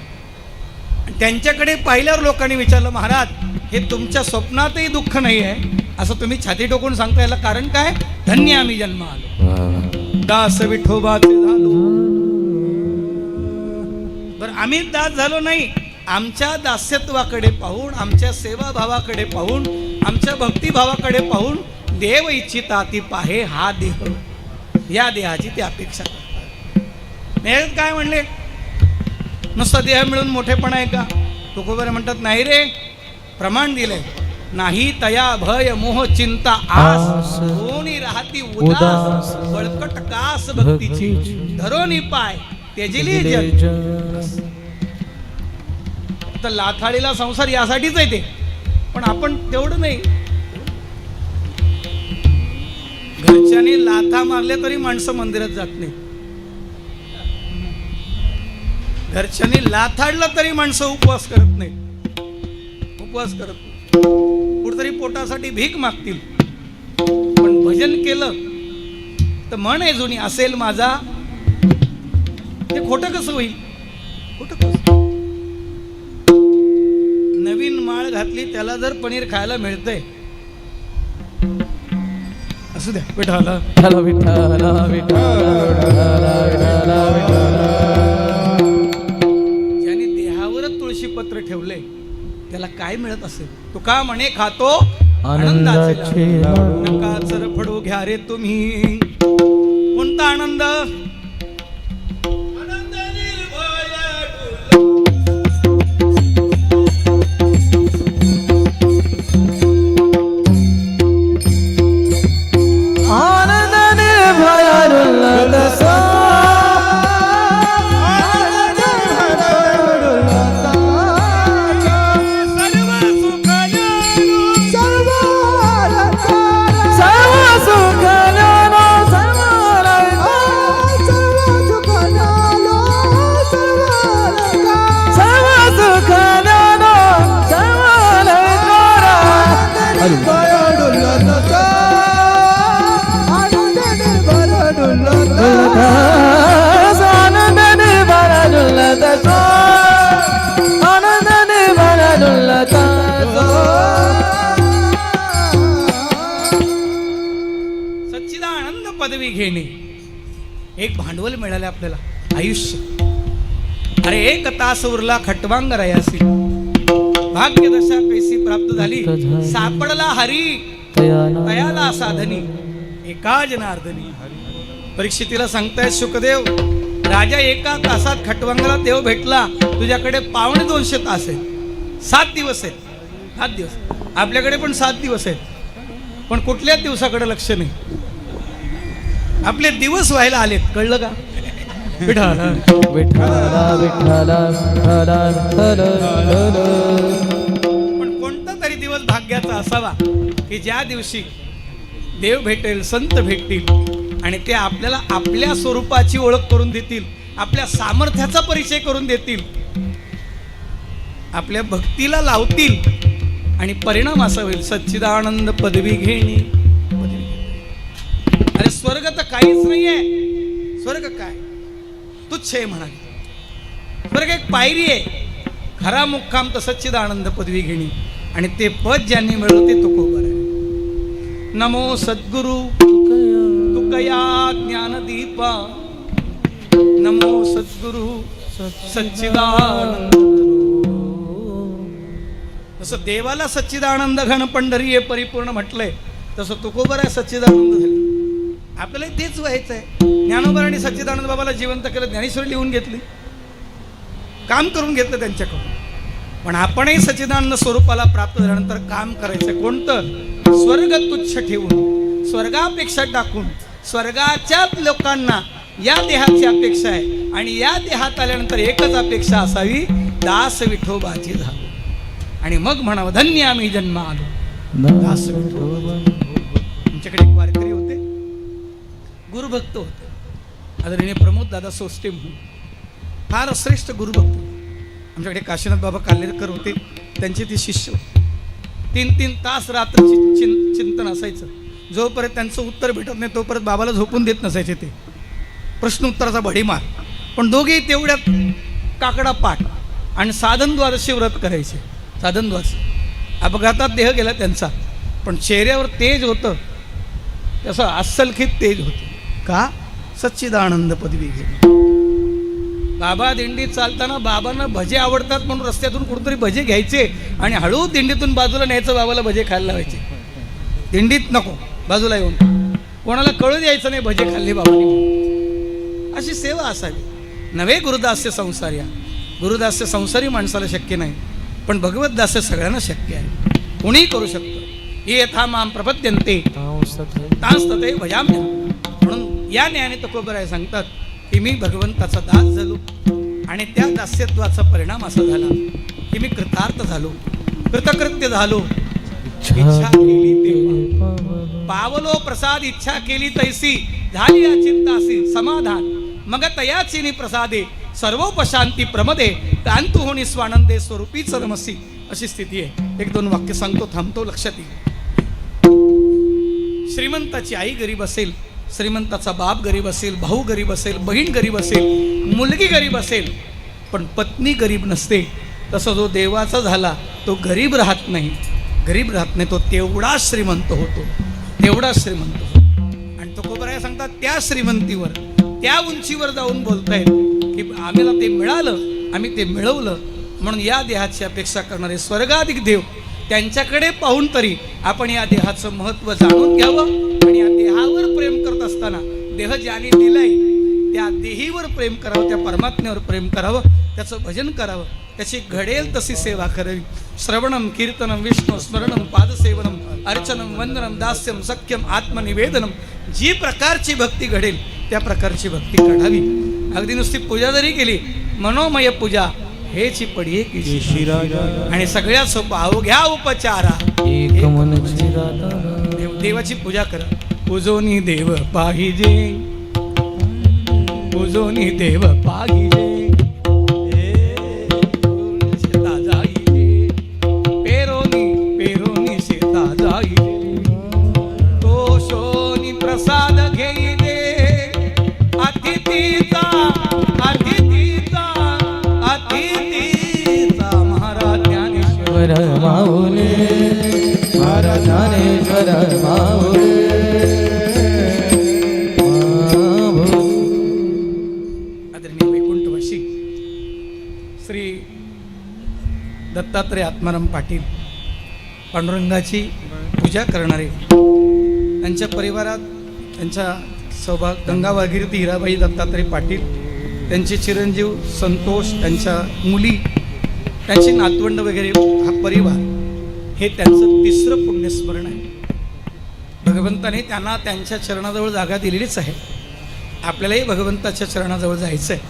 त्यांच्याकडे पाहिल्यावर लोकांनी विचारलं महाराज हे तुमच्या स्वप्नातही दुःख नाही आहे असं तुम्ही छाती टोकून सांगता. याला कारण काय? धन्य आम्ही जन्म आलो दास विठोबाचे झालो. बरं आम्ही दास झालो नाही. आमच्या दास्यत्वाकडे पाहून आमच्या सेवाभावाकडे पाहून आमच्या भक्तिभावाकडे पाहून देव इच्छिता ती पाहे हा देह. या देहाची ते अपेक्षा करतात. काय म्हणले? नुसता देह मिळून मोठेपणा आहे का? तुकोबरे म्हणतात नाही रे. प्रमाण दिले नाही तया भय मोह चिंता आस होणी राहती उदास बळकट कास भक्तीची धरोनी पाय तेजिली जन. तर लाथाळीला संसार यासाठीच आहे ते. पण आपण तेवढं नाही. घरच्यांनी लाथा मारले तरी माणसं मंदिरात जात नाही. घरच्यांनी लाथाडला तरी माणसं उपवास करत नाही, उपवास करत नाही. कुठतरी पोटासाठी भीक मागतील. पण भजन केलं तर मन आहे जुनी असेल माझा, ते खोटं कसं होईल? खोटं कसं? नवीन माळ घातली त्याला जर पनीर खायला मिळतंय, असू द्या विठाला. ज्याने देहावरच तुळशी पत्र ठेवले त्याला काय मिळत असेल? तुका म्हणे खातो आनंदाचे नका चरफडू घ्या रे तुम्ही. कोणता आनंद? आनंद आनंद निर्भय सच्चिदानंद पदवी घेणे एक भांडवल मिळाले आपल्याला आयुष्य. अरे एक तास उरला खटवांग रयासी, भाग्यदशा कैसी प्राप्त झाली, सापडला हरी तयाला साधनी एका जनार्दनी. परीक्षितीला सांगतायत शुकदेव, राजा एका तासात खटवांगला देव भेटला, तुझ्याकडे 250 तास आहेत, 7 दिवस आहेत. 7 दिवस आपल्याकडे पण 7 दिवस आहेत, पण कुठल्याच दिवसाकडे लक्ष नाही. आपले दिवस व्हायला आलेत, कळलं का? विठाला पण कोणता तरी दिवस भाग्याचा असावा की ज्या दिवशी देव भेटेल, संत भेटतील आणि ते आपल्याला आपल्या स्वरूपाची ओळख करून देतील, आपल्या सामर्थ्याचा परिचय करून देतील, आपल्या भक्तीला लावतील आणि परिणाम असा होईल सच्चिदानंद पदवी घेणे. अरे स्वर्ग तर काहीच नाहीये, स्वर्ग काय तुच्छ आहे म्हणाले. स्वर्ग एक पायरी आहे, खरा मुक्काम तर सच्चिदानंद पदवी घेणे आणि ते पद ज्यांनी मिळवलं ते तुकोबर आहे. नमो सद्गुरु तुकया ज्ञानदीपा, नमो सद्गुरु सच्चिदानंद. जसं देवाला सच्चिदानंद घन पंढरी हे परिपूर्ण म्हटलंय, तसं तुकोबर आहे सच्चिदानंद झाली. आपल्याला तेच व्हायचं आहे. ज्ञानोबरांनी सच्चिदानंद बाबाला जिवंत केलं, ज्ञानेश्वरी लिहून घेतली, काम करून घेतलं त्यांच्याकडून. पण आपणही सच्चिदानंद स्वरूपाला प्राप्त झाल्यानंतर काम करायचं कोणतं? स्वर्ग तुच्छ ठेवून, स्वर्गापेक्षा टाकून, स्वर्गाच्याच लोकांना या देहाची अपेक्षा आहे आणि या देहात आल्यानंतर एकच अपेक्षा असावी, दास विठोबाची झालो. आणि मग म्हणावं धन्य आम्ही जन्म आलो दास विठोबा. आमच्याकडे एक वारकरी होते, गुरुभक्त होते, आदरणीय प्रमोद दादा सोस्टे म्हणून, फार श्रेष्ठ गुरुभक्त. आमच्याकडे काशीनाथ बाबा कालेकर होते, त्यांचे ते शिष्य. 3-3 तास रात्र चिंतन असायचं. जोपर्यंत त्यांचं उत्तर भेटत नाही तोपर्यंत बाबाला झोपून देत नसायचे ते. प्रश्न उत्तराचा भडीमार. पण दोघेही तेवढ्यात काकडा पाठ आणि साधन द्वादशी व्रत करायचे. साधन द्वादशी. अपघातात देह गेला त्यांचा, पण चेहऱ्यावर तेज होतं, तसं अस्सलखीत तेज होतं. का? सच्चिदानंद पदवी घेतली. बाबा दिंडीत चालताना बाबांना भजे आवडतात म्हणून रस्त्यातून कुठेतरी भजे घ्यायचे आणि हळू दिंडीतून बाजूला न्यायचं, बाबाला भजे खायला लावायचे. दिंडीत नको, बाजूला येऊन, कोणाला कळू द्यायचं नाही भजे खाल्ले बाबांनी. अशी सेवा असावी. नवे गुरुदास्य संसारी. गुरुदास्य संसारी माणसाला शक्य नाही, पण भगवतदास्य सगळ्यांना शक्य आहे, कोणीही करू शकतो. ये यथा माम प्रपद्यन्ते तांस्तते भजाम्य. म्हणून या ज्ञानी तुकोबराय सांगतात की मी भगवंताचा दास झालो आणि त्या दास्यत्वाचा परिणाम असा झाला की मी कृतार्थ झालो, कृतकृत्य झालो. इच्छा केली तेव्हा पावलो प्रसाद, इच्छा केली तैसी झाली या चित्तासी समाधान. मग तयाचिनी प्रसादे सर्वोपशांती प्रमदे कांतु होणी स्वानंदे स्वरूपीच नमसी अशी स्थिती आहे. एक दोन वाक्य सांगतो, थांबतो, लक्षात येईल. श्रीमंताची आई गरीब असेल, श्रीमंताचा बाप गरीब असेल, भाऊ गरीब असेल, बहीण गरीब असेल, मुलगी गरीब असेल, पण पत्नी गरीब नसते. तसा जो देवाचा झाला तो गरीब राहत नाही, गरीब राहत नाही, तो तेवढा श्रीमंत होतो, तेवढा श्रीमंत होतो. आणि तो कोबराया सांगतात त्या श्रीमंतीवर, त्या उंचीवर जाऊन बोलतायत की आम्हाला ते मिळालं, आम्ही ते मिळवलं. म्हणून या देहाची अपेक्षा करणारे स्वर्गाधिक देव, त्यांच्याकडे पाहून तरी आपण या देहाचं महत्त्व जाणून घ्यावं आणि या देहावर प्रेम करत असताना देह ज्याने दिलाय त्या देहीवर प्रेम करावं, त्या परमात्म्यावर प्रेम करावं, त्याचं भजन करावं, त्याची घडेल तशी सेवा करावी. श्रवणम कीर्तनम विष्णू स्मरणम पादसेवनम अर्चनम वंदनम दास्यम सख्यम आत्मनिवेदनम, जी प्रकारची भक्ती घडेल त्या प्रकारची भक्ती काढावी. अगदी नुसती पूजा जरी केली, मनोमय पूजा हेची पडी की आणि सगळ्यात सोपा अवघ्या उपचारा देवाची पूजा करा. पूजोनी देव पाहिजे, पूजोनी देव पाहिजे, शेता जाईले पेरोनी पेरोनी शेता जाईले, तो शोनी प्रसाद घेईले अतिथीचा अतिथीचा अतिथीचा महाराज ज्ञानेश्वर माऊली, महाराज ज्ञानेश्वर माऊली. आदरणीय वैकुंठवासी श्री दत्तात्रय आत्माराम पाटील पांडुरंगाची पूजा करणारे, त्यांच्या परिवारात त्यांच्या सौभाग गंगा भागीरथी हिराबाई दत्तात्रय पाटील, त्यांचे चिरंजीव संतोष, त्यांच्या मुली, त्यांचे नातवंड वगैरे हा परिवार, हे त्यांचं तिसरं पुण्यस्मरण आहे. भगवंताने त्यांना त्यांच्या चरणाजवळ जागा दिलेलीच आहे. आपल्यालाही भगवंताच्या चरणाजवळ जायचं आहे,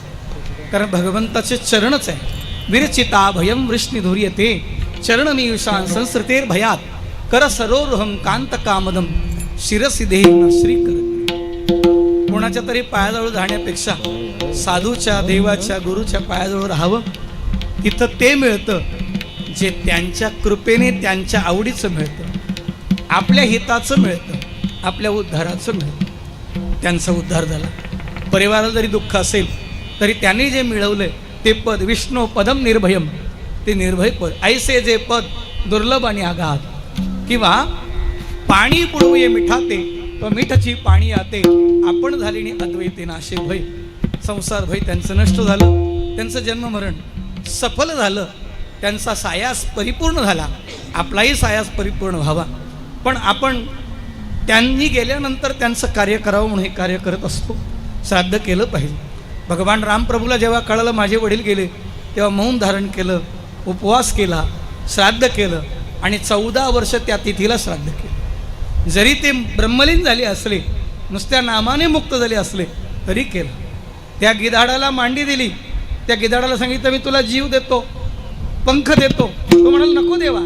कारण भगवंताचे चरणच आहे. विरचिता भयम वृष्णिधुर्यते चरणनियुषां संसृतेर भयात कर सरोरुहम कांत कामदम शिरसी देहि न श्रीकर. कोणाच्या तरी पायाजवळ जाण्यापेक्षा साधूच्या, देवाच्या, गुरुच्या पायाजवळ राहावं. तिथं ते मिळतं जे त्यांच्या कृपेने त्यांच्या आवडीचं मिळतं, आपल्या हिताचं मिळतं, आपल्या उद्धाराचं मिळतं. त्यांचा उद्धार झाला. परिवाराला जरी दुःख असेल तरी त्यांनी जे मिळवलंय ते पद विष्णू पदम निर्भयम, ते निर्भय पद. ऐसे जे पद दुर्लभ आणि आघात, किंवा पाणी बुडवूये मिठाते तो मिठची पाणी आते, आपण झालेली अद्वैते नाशे भय. संसार भय त्यांचं नष्ट झालं, त्यांचं जन्ममरण सफल झालं, त्यांचा सायास परिपूर्ण झाला. आपलाही सायास परिपूर्ण व्हावा. पण आपण त्यांनी गेल्यानंतर त्यांचं कार्य करावं म्हणून हे कार्य करत असतो. श्राद्ध केलं पाहिजे. भगवान रामप्रभूला जेव्हा कळलं माझे वडील गेले, तेव्हा मौन धारण केलं, उपवास केला, श्राद्ध केलं आणि 14 वर्ष त्या तिथीला श्राद्ध केलं. जरी ते ब्रह्मलीन झाले असले, नुसत्या नामाने मुक्त झाले असले तरी केलं. त्या गिधाडाला मांडी दिली, त्या गिधाडाला सांगितलं मी तुला जीव देतो, पंख देतो. तो म्हणाला नको देवा,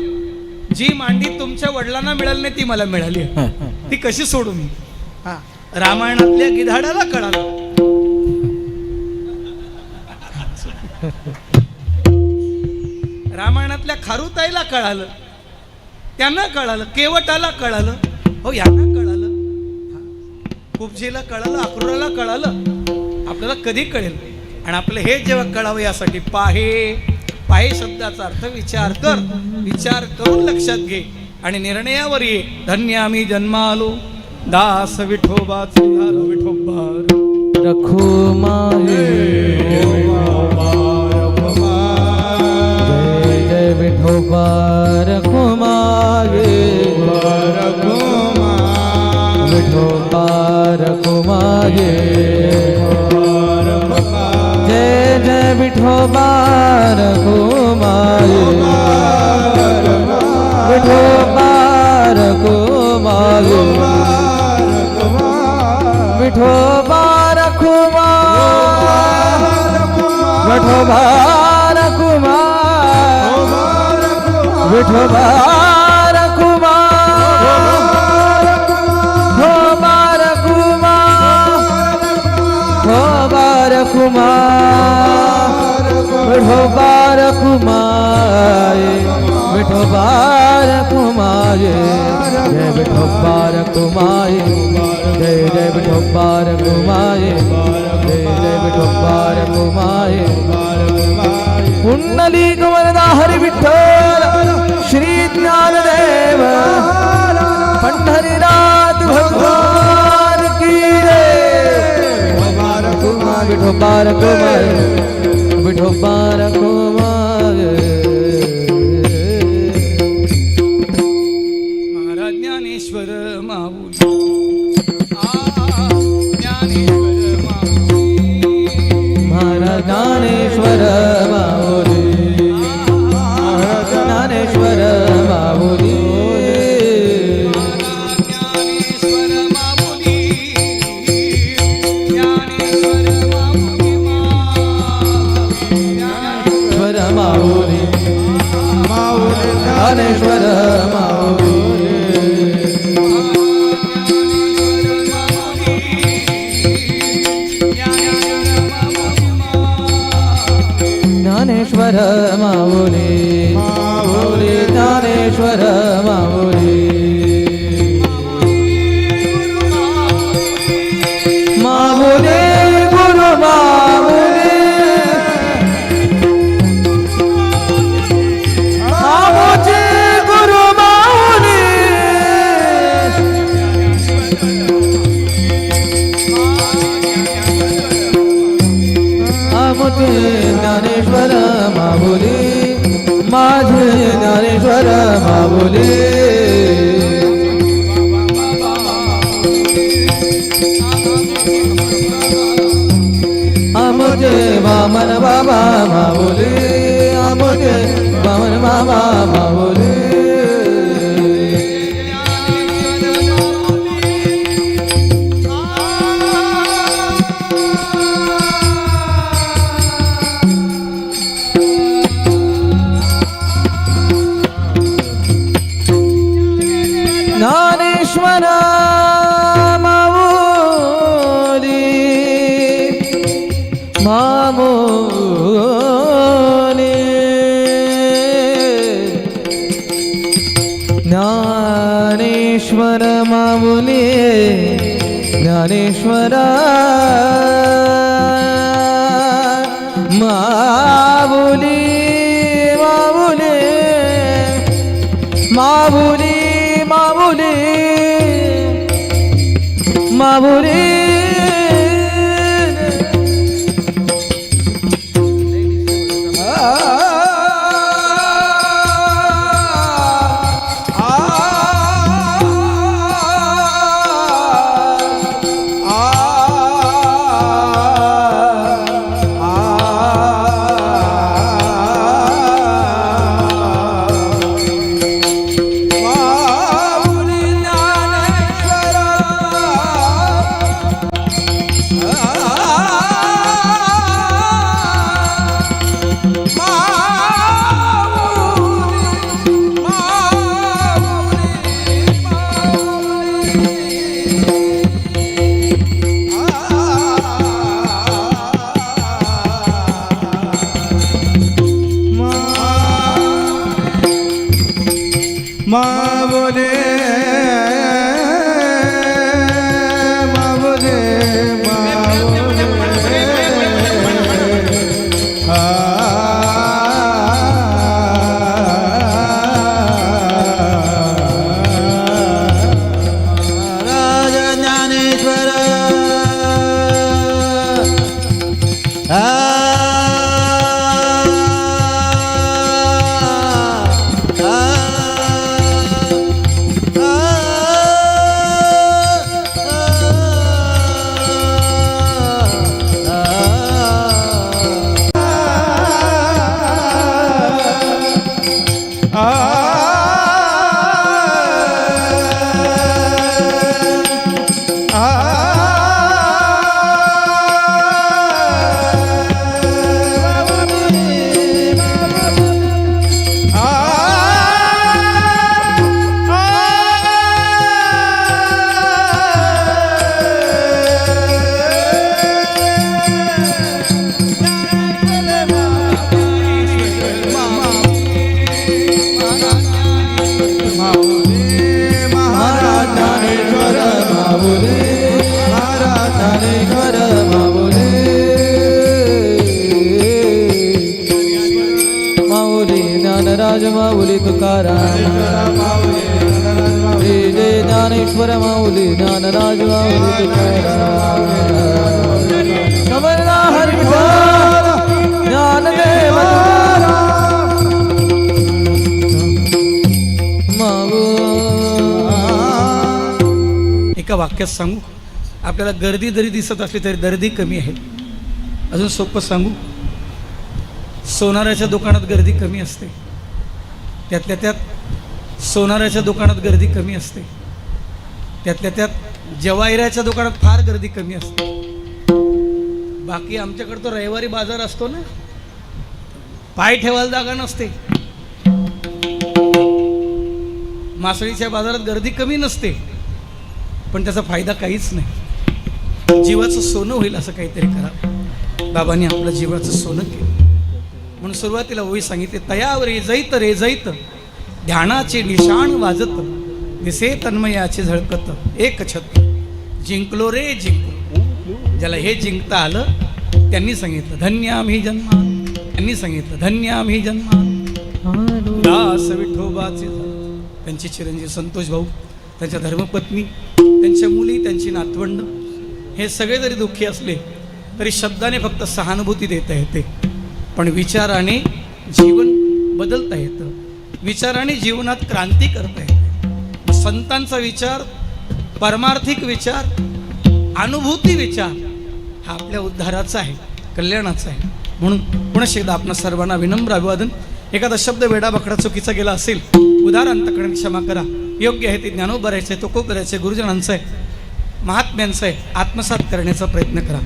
जी मांडी तुमच्या वडिलांना मिळाली नाही ती मला मिळाली, ती कशी सोडू मी. हा, रामायणातल्या गिधाडाला कळालं. रामायणातल्या खारुताईला कळालं, त्यांना कळालं, केवटाला कळालं, हो यांना कळालं, कुबजीला कळालं, अक्रूराला कळालं. आपल्याला कधी कळेल? आणि आपलं हे जेव्हा कळावं यासाठी पाहे, पाहे शब्दाचा अर्थ विचार कर, विचार करून लक्षात घे आणि निर्णयावर ये. धन्य आम्ही जन्मालो दास विठोबाचे झालो विठोबा रखुमाई, जय विठोबा रखुमाई, विठोबा रखुमाई, जय जय विठोबा रखुमाई, विठोबा रखुमाई, विठोबा रखुमा, विठोबा रखुमा, विठोबा रखुमा, विठोबा रखुमा, विठोबा रखुमा. विठोबा रखुमाये विठोबा रखुमाये जय विठोबा रखुमाये जय जय विठोबा रखुमाये जय जय विठोबा रखुमाये पुंडलिक वरदा हरी विठ्ठल श्री ज्ञानदेव पंढरीनाथ भगवान की जय विठोबा रखुमाये विठोबा रखुमाये महाराज ज्ञानेश्वर माऊली ज्ञानेश्वर माऊली महाराज ज्ञानेश्वर माऊली महाराज ज्ञानेश्वर माऊली ज्ञानेश्वर माऊली ज्ञानेश्वर माऊली ज्ञानेश्वर माऊली ज्ञानेश्वर माऊली ज्ञानेश्वर माऊली माऊली ज्ञानेश्वर माऊली माऊली गुरु माऊली आमचे गुरु माऊली आमचे ज्ञानेश्वर माऊली माझे ज्ञानेश्वर माऊली आमचे वामन बाबा माऊली आमचे वामन बाबा माऊली ज्ञानेश्वर माऊली माऊली ज्ञानेश्वर माऊली ज्ञानेश्वर माऊली माऊली माऊली माऊली माऊली माऊली माऊली राज ज्ञानेश्वर महाराज ज्ञानेश्वर माऊली महाराज ज्ञानेश्वर माऊली माऊली ज्ञानराज माऊली तुकाराम जय जय ज्ञानेश्वर माऊली ज्ञानराज माऊली तुकाराम समर्थ हरी ज्ञानदेव एका वाक्यात सांगू, आपल्याला गर्दी जरी दिसत असली तरी गर्दी कमी आहे. अजून सोपं सांगू, सोनाराच्या दुकानात गर्दी कमी असते, त्यातल्या त्यात सोनाराच्या दुकानात गर्दी कमी असते, त्यातल्या त्यात जवाहिराच्या दुकानात फार गर्दी कमी असते. बाकी आमच्याकडे तो रविवारी बाजार असतो ना, पाय ठेवायला जागा नसते. मासळीच्या बाजारात गर्दी कमी नसते, पण त्याचा फायदा काहीच नाही. जीवाचं सोनं होईल असं काहीतरी करा. बाबांनी आपलं जीवाचं सोनं केलं म्हणून सुरुवातीला ओवी सांगितले, तयावर रेजैत रेजैत ध्यानाचे निशाण वाजत दिसे तन्मयाचे झळकत एक छत जिंकलो रे जिंकलो. ज्याला हे जिंकता आलं त्यांनी सांगितलं धन्य आम्ही जन्मा, त्यांनी सांगितलं धन्य आम्ही जन्मा. दास विठोबाचे त्यांचे चिरंजीव संतोष भाऊ, त्यांच्या धर्मपत्नी, त्यांच्या मुली, त्यांची नातवंड हे सगळे जरी दुःखी असले तरी शब्दाने फक्त सहानुभूती देता येते, पण विचाराने जीवन बदलता येतं, विचाराने जीवनात क्रांती करता येते. संतांचा विचार, परमार्थिक विचार, अनुभूती विचार हा आपल्या उद्धाराचा आहे, कल्याणाचा आहे. म्हणून पुन्हा एकदा आपणा सर्वांना विनम्र अभिवादन. एखादा शब्द वेडा बकडा चुकीचा गेला असेल उदार अंतकरण क्षमा करा. योग्य आहे ते ज्ञानोबरायचं आहे, तो खूप करायचं आहे, गुरुजनांचं आहे, महात्म्यांचं आहे, आत्मसात करण्याचा प्रयत्न करा.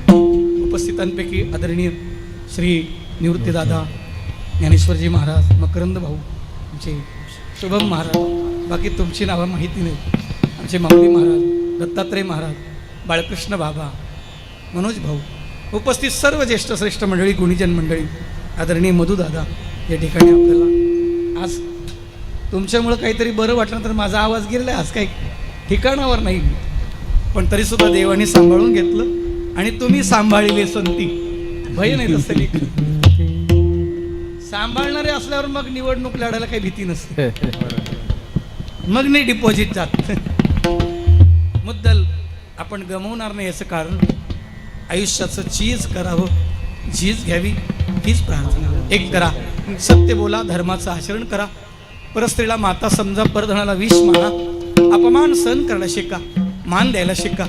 उपस्थितांपैकी आदरणीय श्री निवृत्तीदादा, ज्ञानेश्वरजी महाराज, मकरंद भाऊ, आमचे शुभम महाराज, बाकी तुमची नावं माहिती नाही, आमचे माऊली महाराज, दत्तात्रय महाराज, बाळकृष्ण बाबा, मनोज भाऊ, उपस्थित सर्व ज्येष्ठ श्रेष्ठ मंडळी, गुणीजन मंडळी, आदरणीय मधुदादा, या ठिकाणी आपल्याला आज तुमच्यामुळं काहीतरी बरं वाटलं तर माझा आवाज गेलेला आहे, आज काही ठिकाणावर नाही, पण तरीसुद्धा देवाने सांभाळून घेतलं आणि तुम्ही सांभाळले संती, भय नाही तसं लेख. सांभाळणारे असल्यावर मग निवडणूक लढायला काही भीती नसते, मग नाही डिपॉझिट जात. मुद्दल आपण गमवणार नाही याचं कारण आयुष्याचं चीज करावं, झीज घ्यावी हीच प्रार्थना. एक करा, सत्य बोला, धर्माचं आचरण करा, परस्त्रीला माता समजा, परधनाला विष माना, अपमान सहन करायला शिका, मान द्यायला शिका,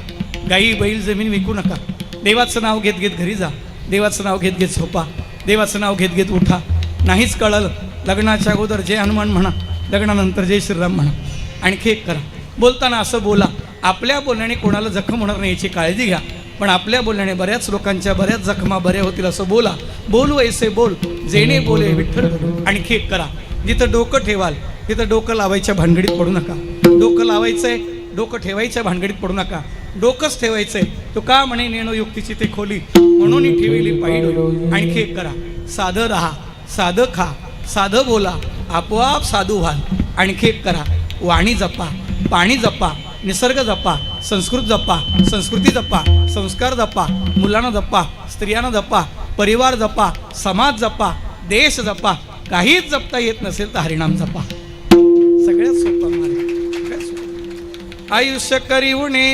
गाई बैल जमीन विकू नका, देवाचं नाव घेत घेत घरी जा, देवाचं नाव घेत घेत झोपा, देवाचं नाव घेत घेत उठा. नाहीच कळलं लग्नाच्या अगोदर जय हनुमान म्हणा, लग्नानंतर जय श्रीराम म्हणा. आणखी एक करा, बोलताना असं बोला, आपल्या बोलण्याने कोणाला जखम होणार नाही याची काळजी घ्या, पण आपल्या बोलण्याने बऱ्याच लोकांच्या बऱ्याच जखमा बऱ्या होतील असं बोला. बोलू ऐसे बोल जेणे बोले विठ्ठल. आणखी एक करा, जिथं डोकं ठेवाल तिथं डोकं लावायच्या भानगडीत पडू नका. डोकं लावायचंय, डोकं ठेवायच्या भानगडीत पडू नका. डोकंच ठेवायचंय, तो का म्हणे नेणो युक्तीची ते खोली, म्हणून ठेवली पाहिजे. आणखी एक करा, साधं राहा, साधं खा, साधं बोला, आपोआप साधू व्हाल. आणखी एक करा, वाणी जपा, पाणी जपा, निसर्ग जपा, संस्कृत जपा, संस्कृती जपा, संस्कार जपा, मुलांना जपा, स्त्रियांना जपा, परिवार जपा, समाज जपा, देश जपा. काहीच जपता येत नसेल तर हरिनाम जपा. सगळ्यात सोपा मार्ग. आयुष्य करीवणे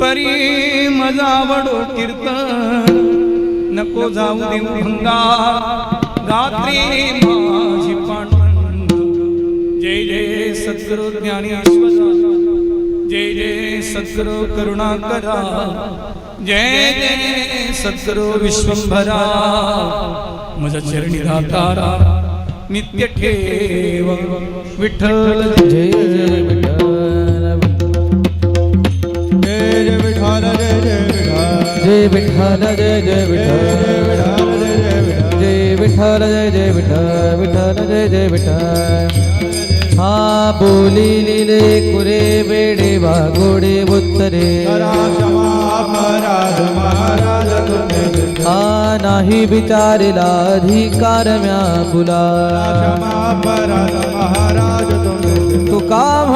परी मजा वडो कीर्तन, नको जाऊ देऊ भंगा गात्री माझी पांडुरंग. जय जय सद्गुरु ज्ञानेश्वर, जय जय सद्गुरु करुणाकरा, जय जय सद्गुरु विश्वंभरा. मज चरणी दातारा नित्य ठेव विठ्ठल. जय जय विठ्ठल, जय जय विठ्ठल, जय विठ्ठल, जय जय विठ्ठल, जय विठ्ठल, जय जय विठ्ठल, विठ्ठल जय जय विठ्ठल. हा बोली लिले कुरे बेडे वागोडे उत्तरे, महाराज महाराज तुम्ही हा नाही विचारिला अधिकार म्या बुला. महाराज महाराज तुम्ही तू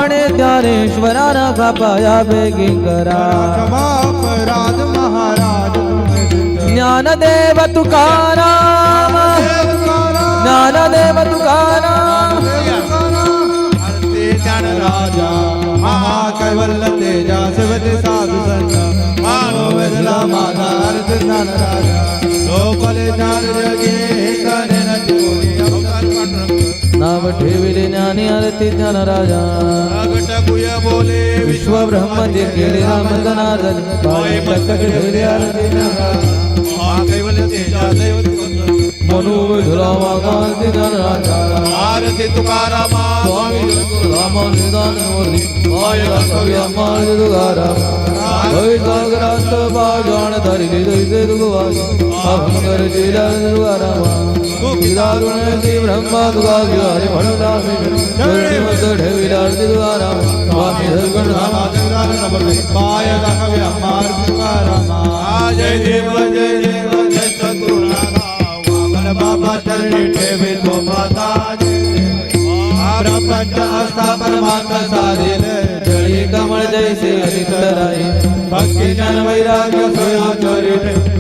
म्हणे ज्ञानेश्वराना पाया बेगी करा क्षमा अपराध महाराज तुम्ही दिसत. ज्ञानदेव तुकाराम ज्ञानदेव तुकाराम आरती ज्ञान राजा महाकैवल्य तेजा शिवते साधू संत मानो वेदला माझा आरती ज्ञान राजा लोकले ज्ञान जगे कने न कोणी अवतार पांडुरंग नाव ठेविले ज्ञानी आरती ज्ञान राजा प्रगट गुय बोले विश्व ब्रह्मते केले राम जनार्दन पाय प्रकट ठेविले आरती ज्ञान राजा महाकैवल्य तेजा दैवत मनु विधुला वागांती ज्ञान राजा आरती तुकाराम स्वामी रामानुदान मूर्ती माय कवी अम्माळ तुकाराम होय सागरात बाजान धरिले दैसे तुगवाई अभंगर जिला तुकाराम दारुण ती ब्रह्मा तुका हरि म्हणला मी मत ठेविला तुकाराम स्वामी धर्गण पाय दाखवे अम्माळ तुकाराम जय देव जय देव जय सद्गुरुनाथ वामन बाबा चरणी ठेवे तो माता प्रपंच असता परमात्मा साधेल जळी कमळ जैसे अधिकराई भक्ती ज्ञान वैराग्य सोया चरित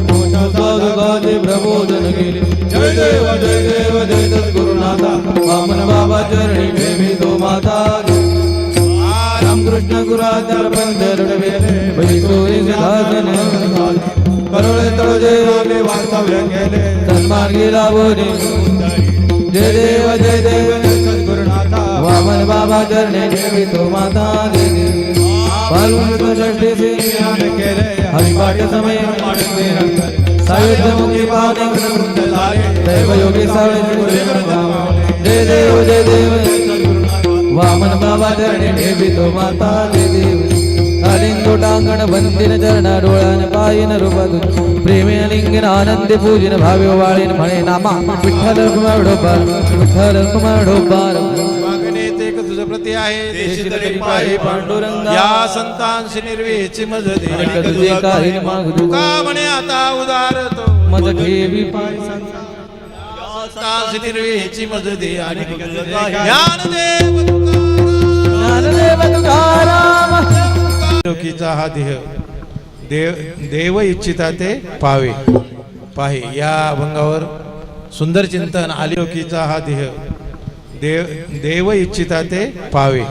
साधुगाचे प्रबोधन केले जय देव जय देव जय सद्गुरुनाथा वामन बाबा चरणी ठेवी तो माता रामकृष्ण गुराचार पंथ लढवे बैसोरी सिंहासन करोळे तळजे आले वास्तव्य केले सन्मान गेला बोने जय देव जय देव सद्गुरुनाथा वामन बाबा चरणी ठेवी तो माता देवी फाल्गुन षष्ठी से ज्ञान केले हरिपाठ समय सायुध्य मुखी पावने दैव योगी सावळे जय देव जय देव वामन बाबा चरणी ठेवी तो माता जय देव अलिंदो टांगण बंदिन चरणा डोळ्यान पायीन रूपातून प्रेमे अलिंगन आनंदे पूजन भावे वाळीन म्हणे नामा विठ्ठल कुमार ढोबार विठ्ठल कुमार ढोबार मागणे ते तुझ प्रति आहे देशी तरी पायी पांडुरंगा या संतांशी निर्वेची मज दे अनेक तुझे काही मागू का म्हणे आता उदारतो मज ठेवी पाय संतांशी निर्वेची मज दे आणि ज्ञानदेव ज्ञानदेव तुकाराम लोकीचा हा देह देव इच्छिता ते पावे पाहे या अभंगावर सुंदर चिंतन आली लोकीचा हा देह देव इच्छिता ते पावे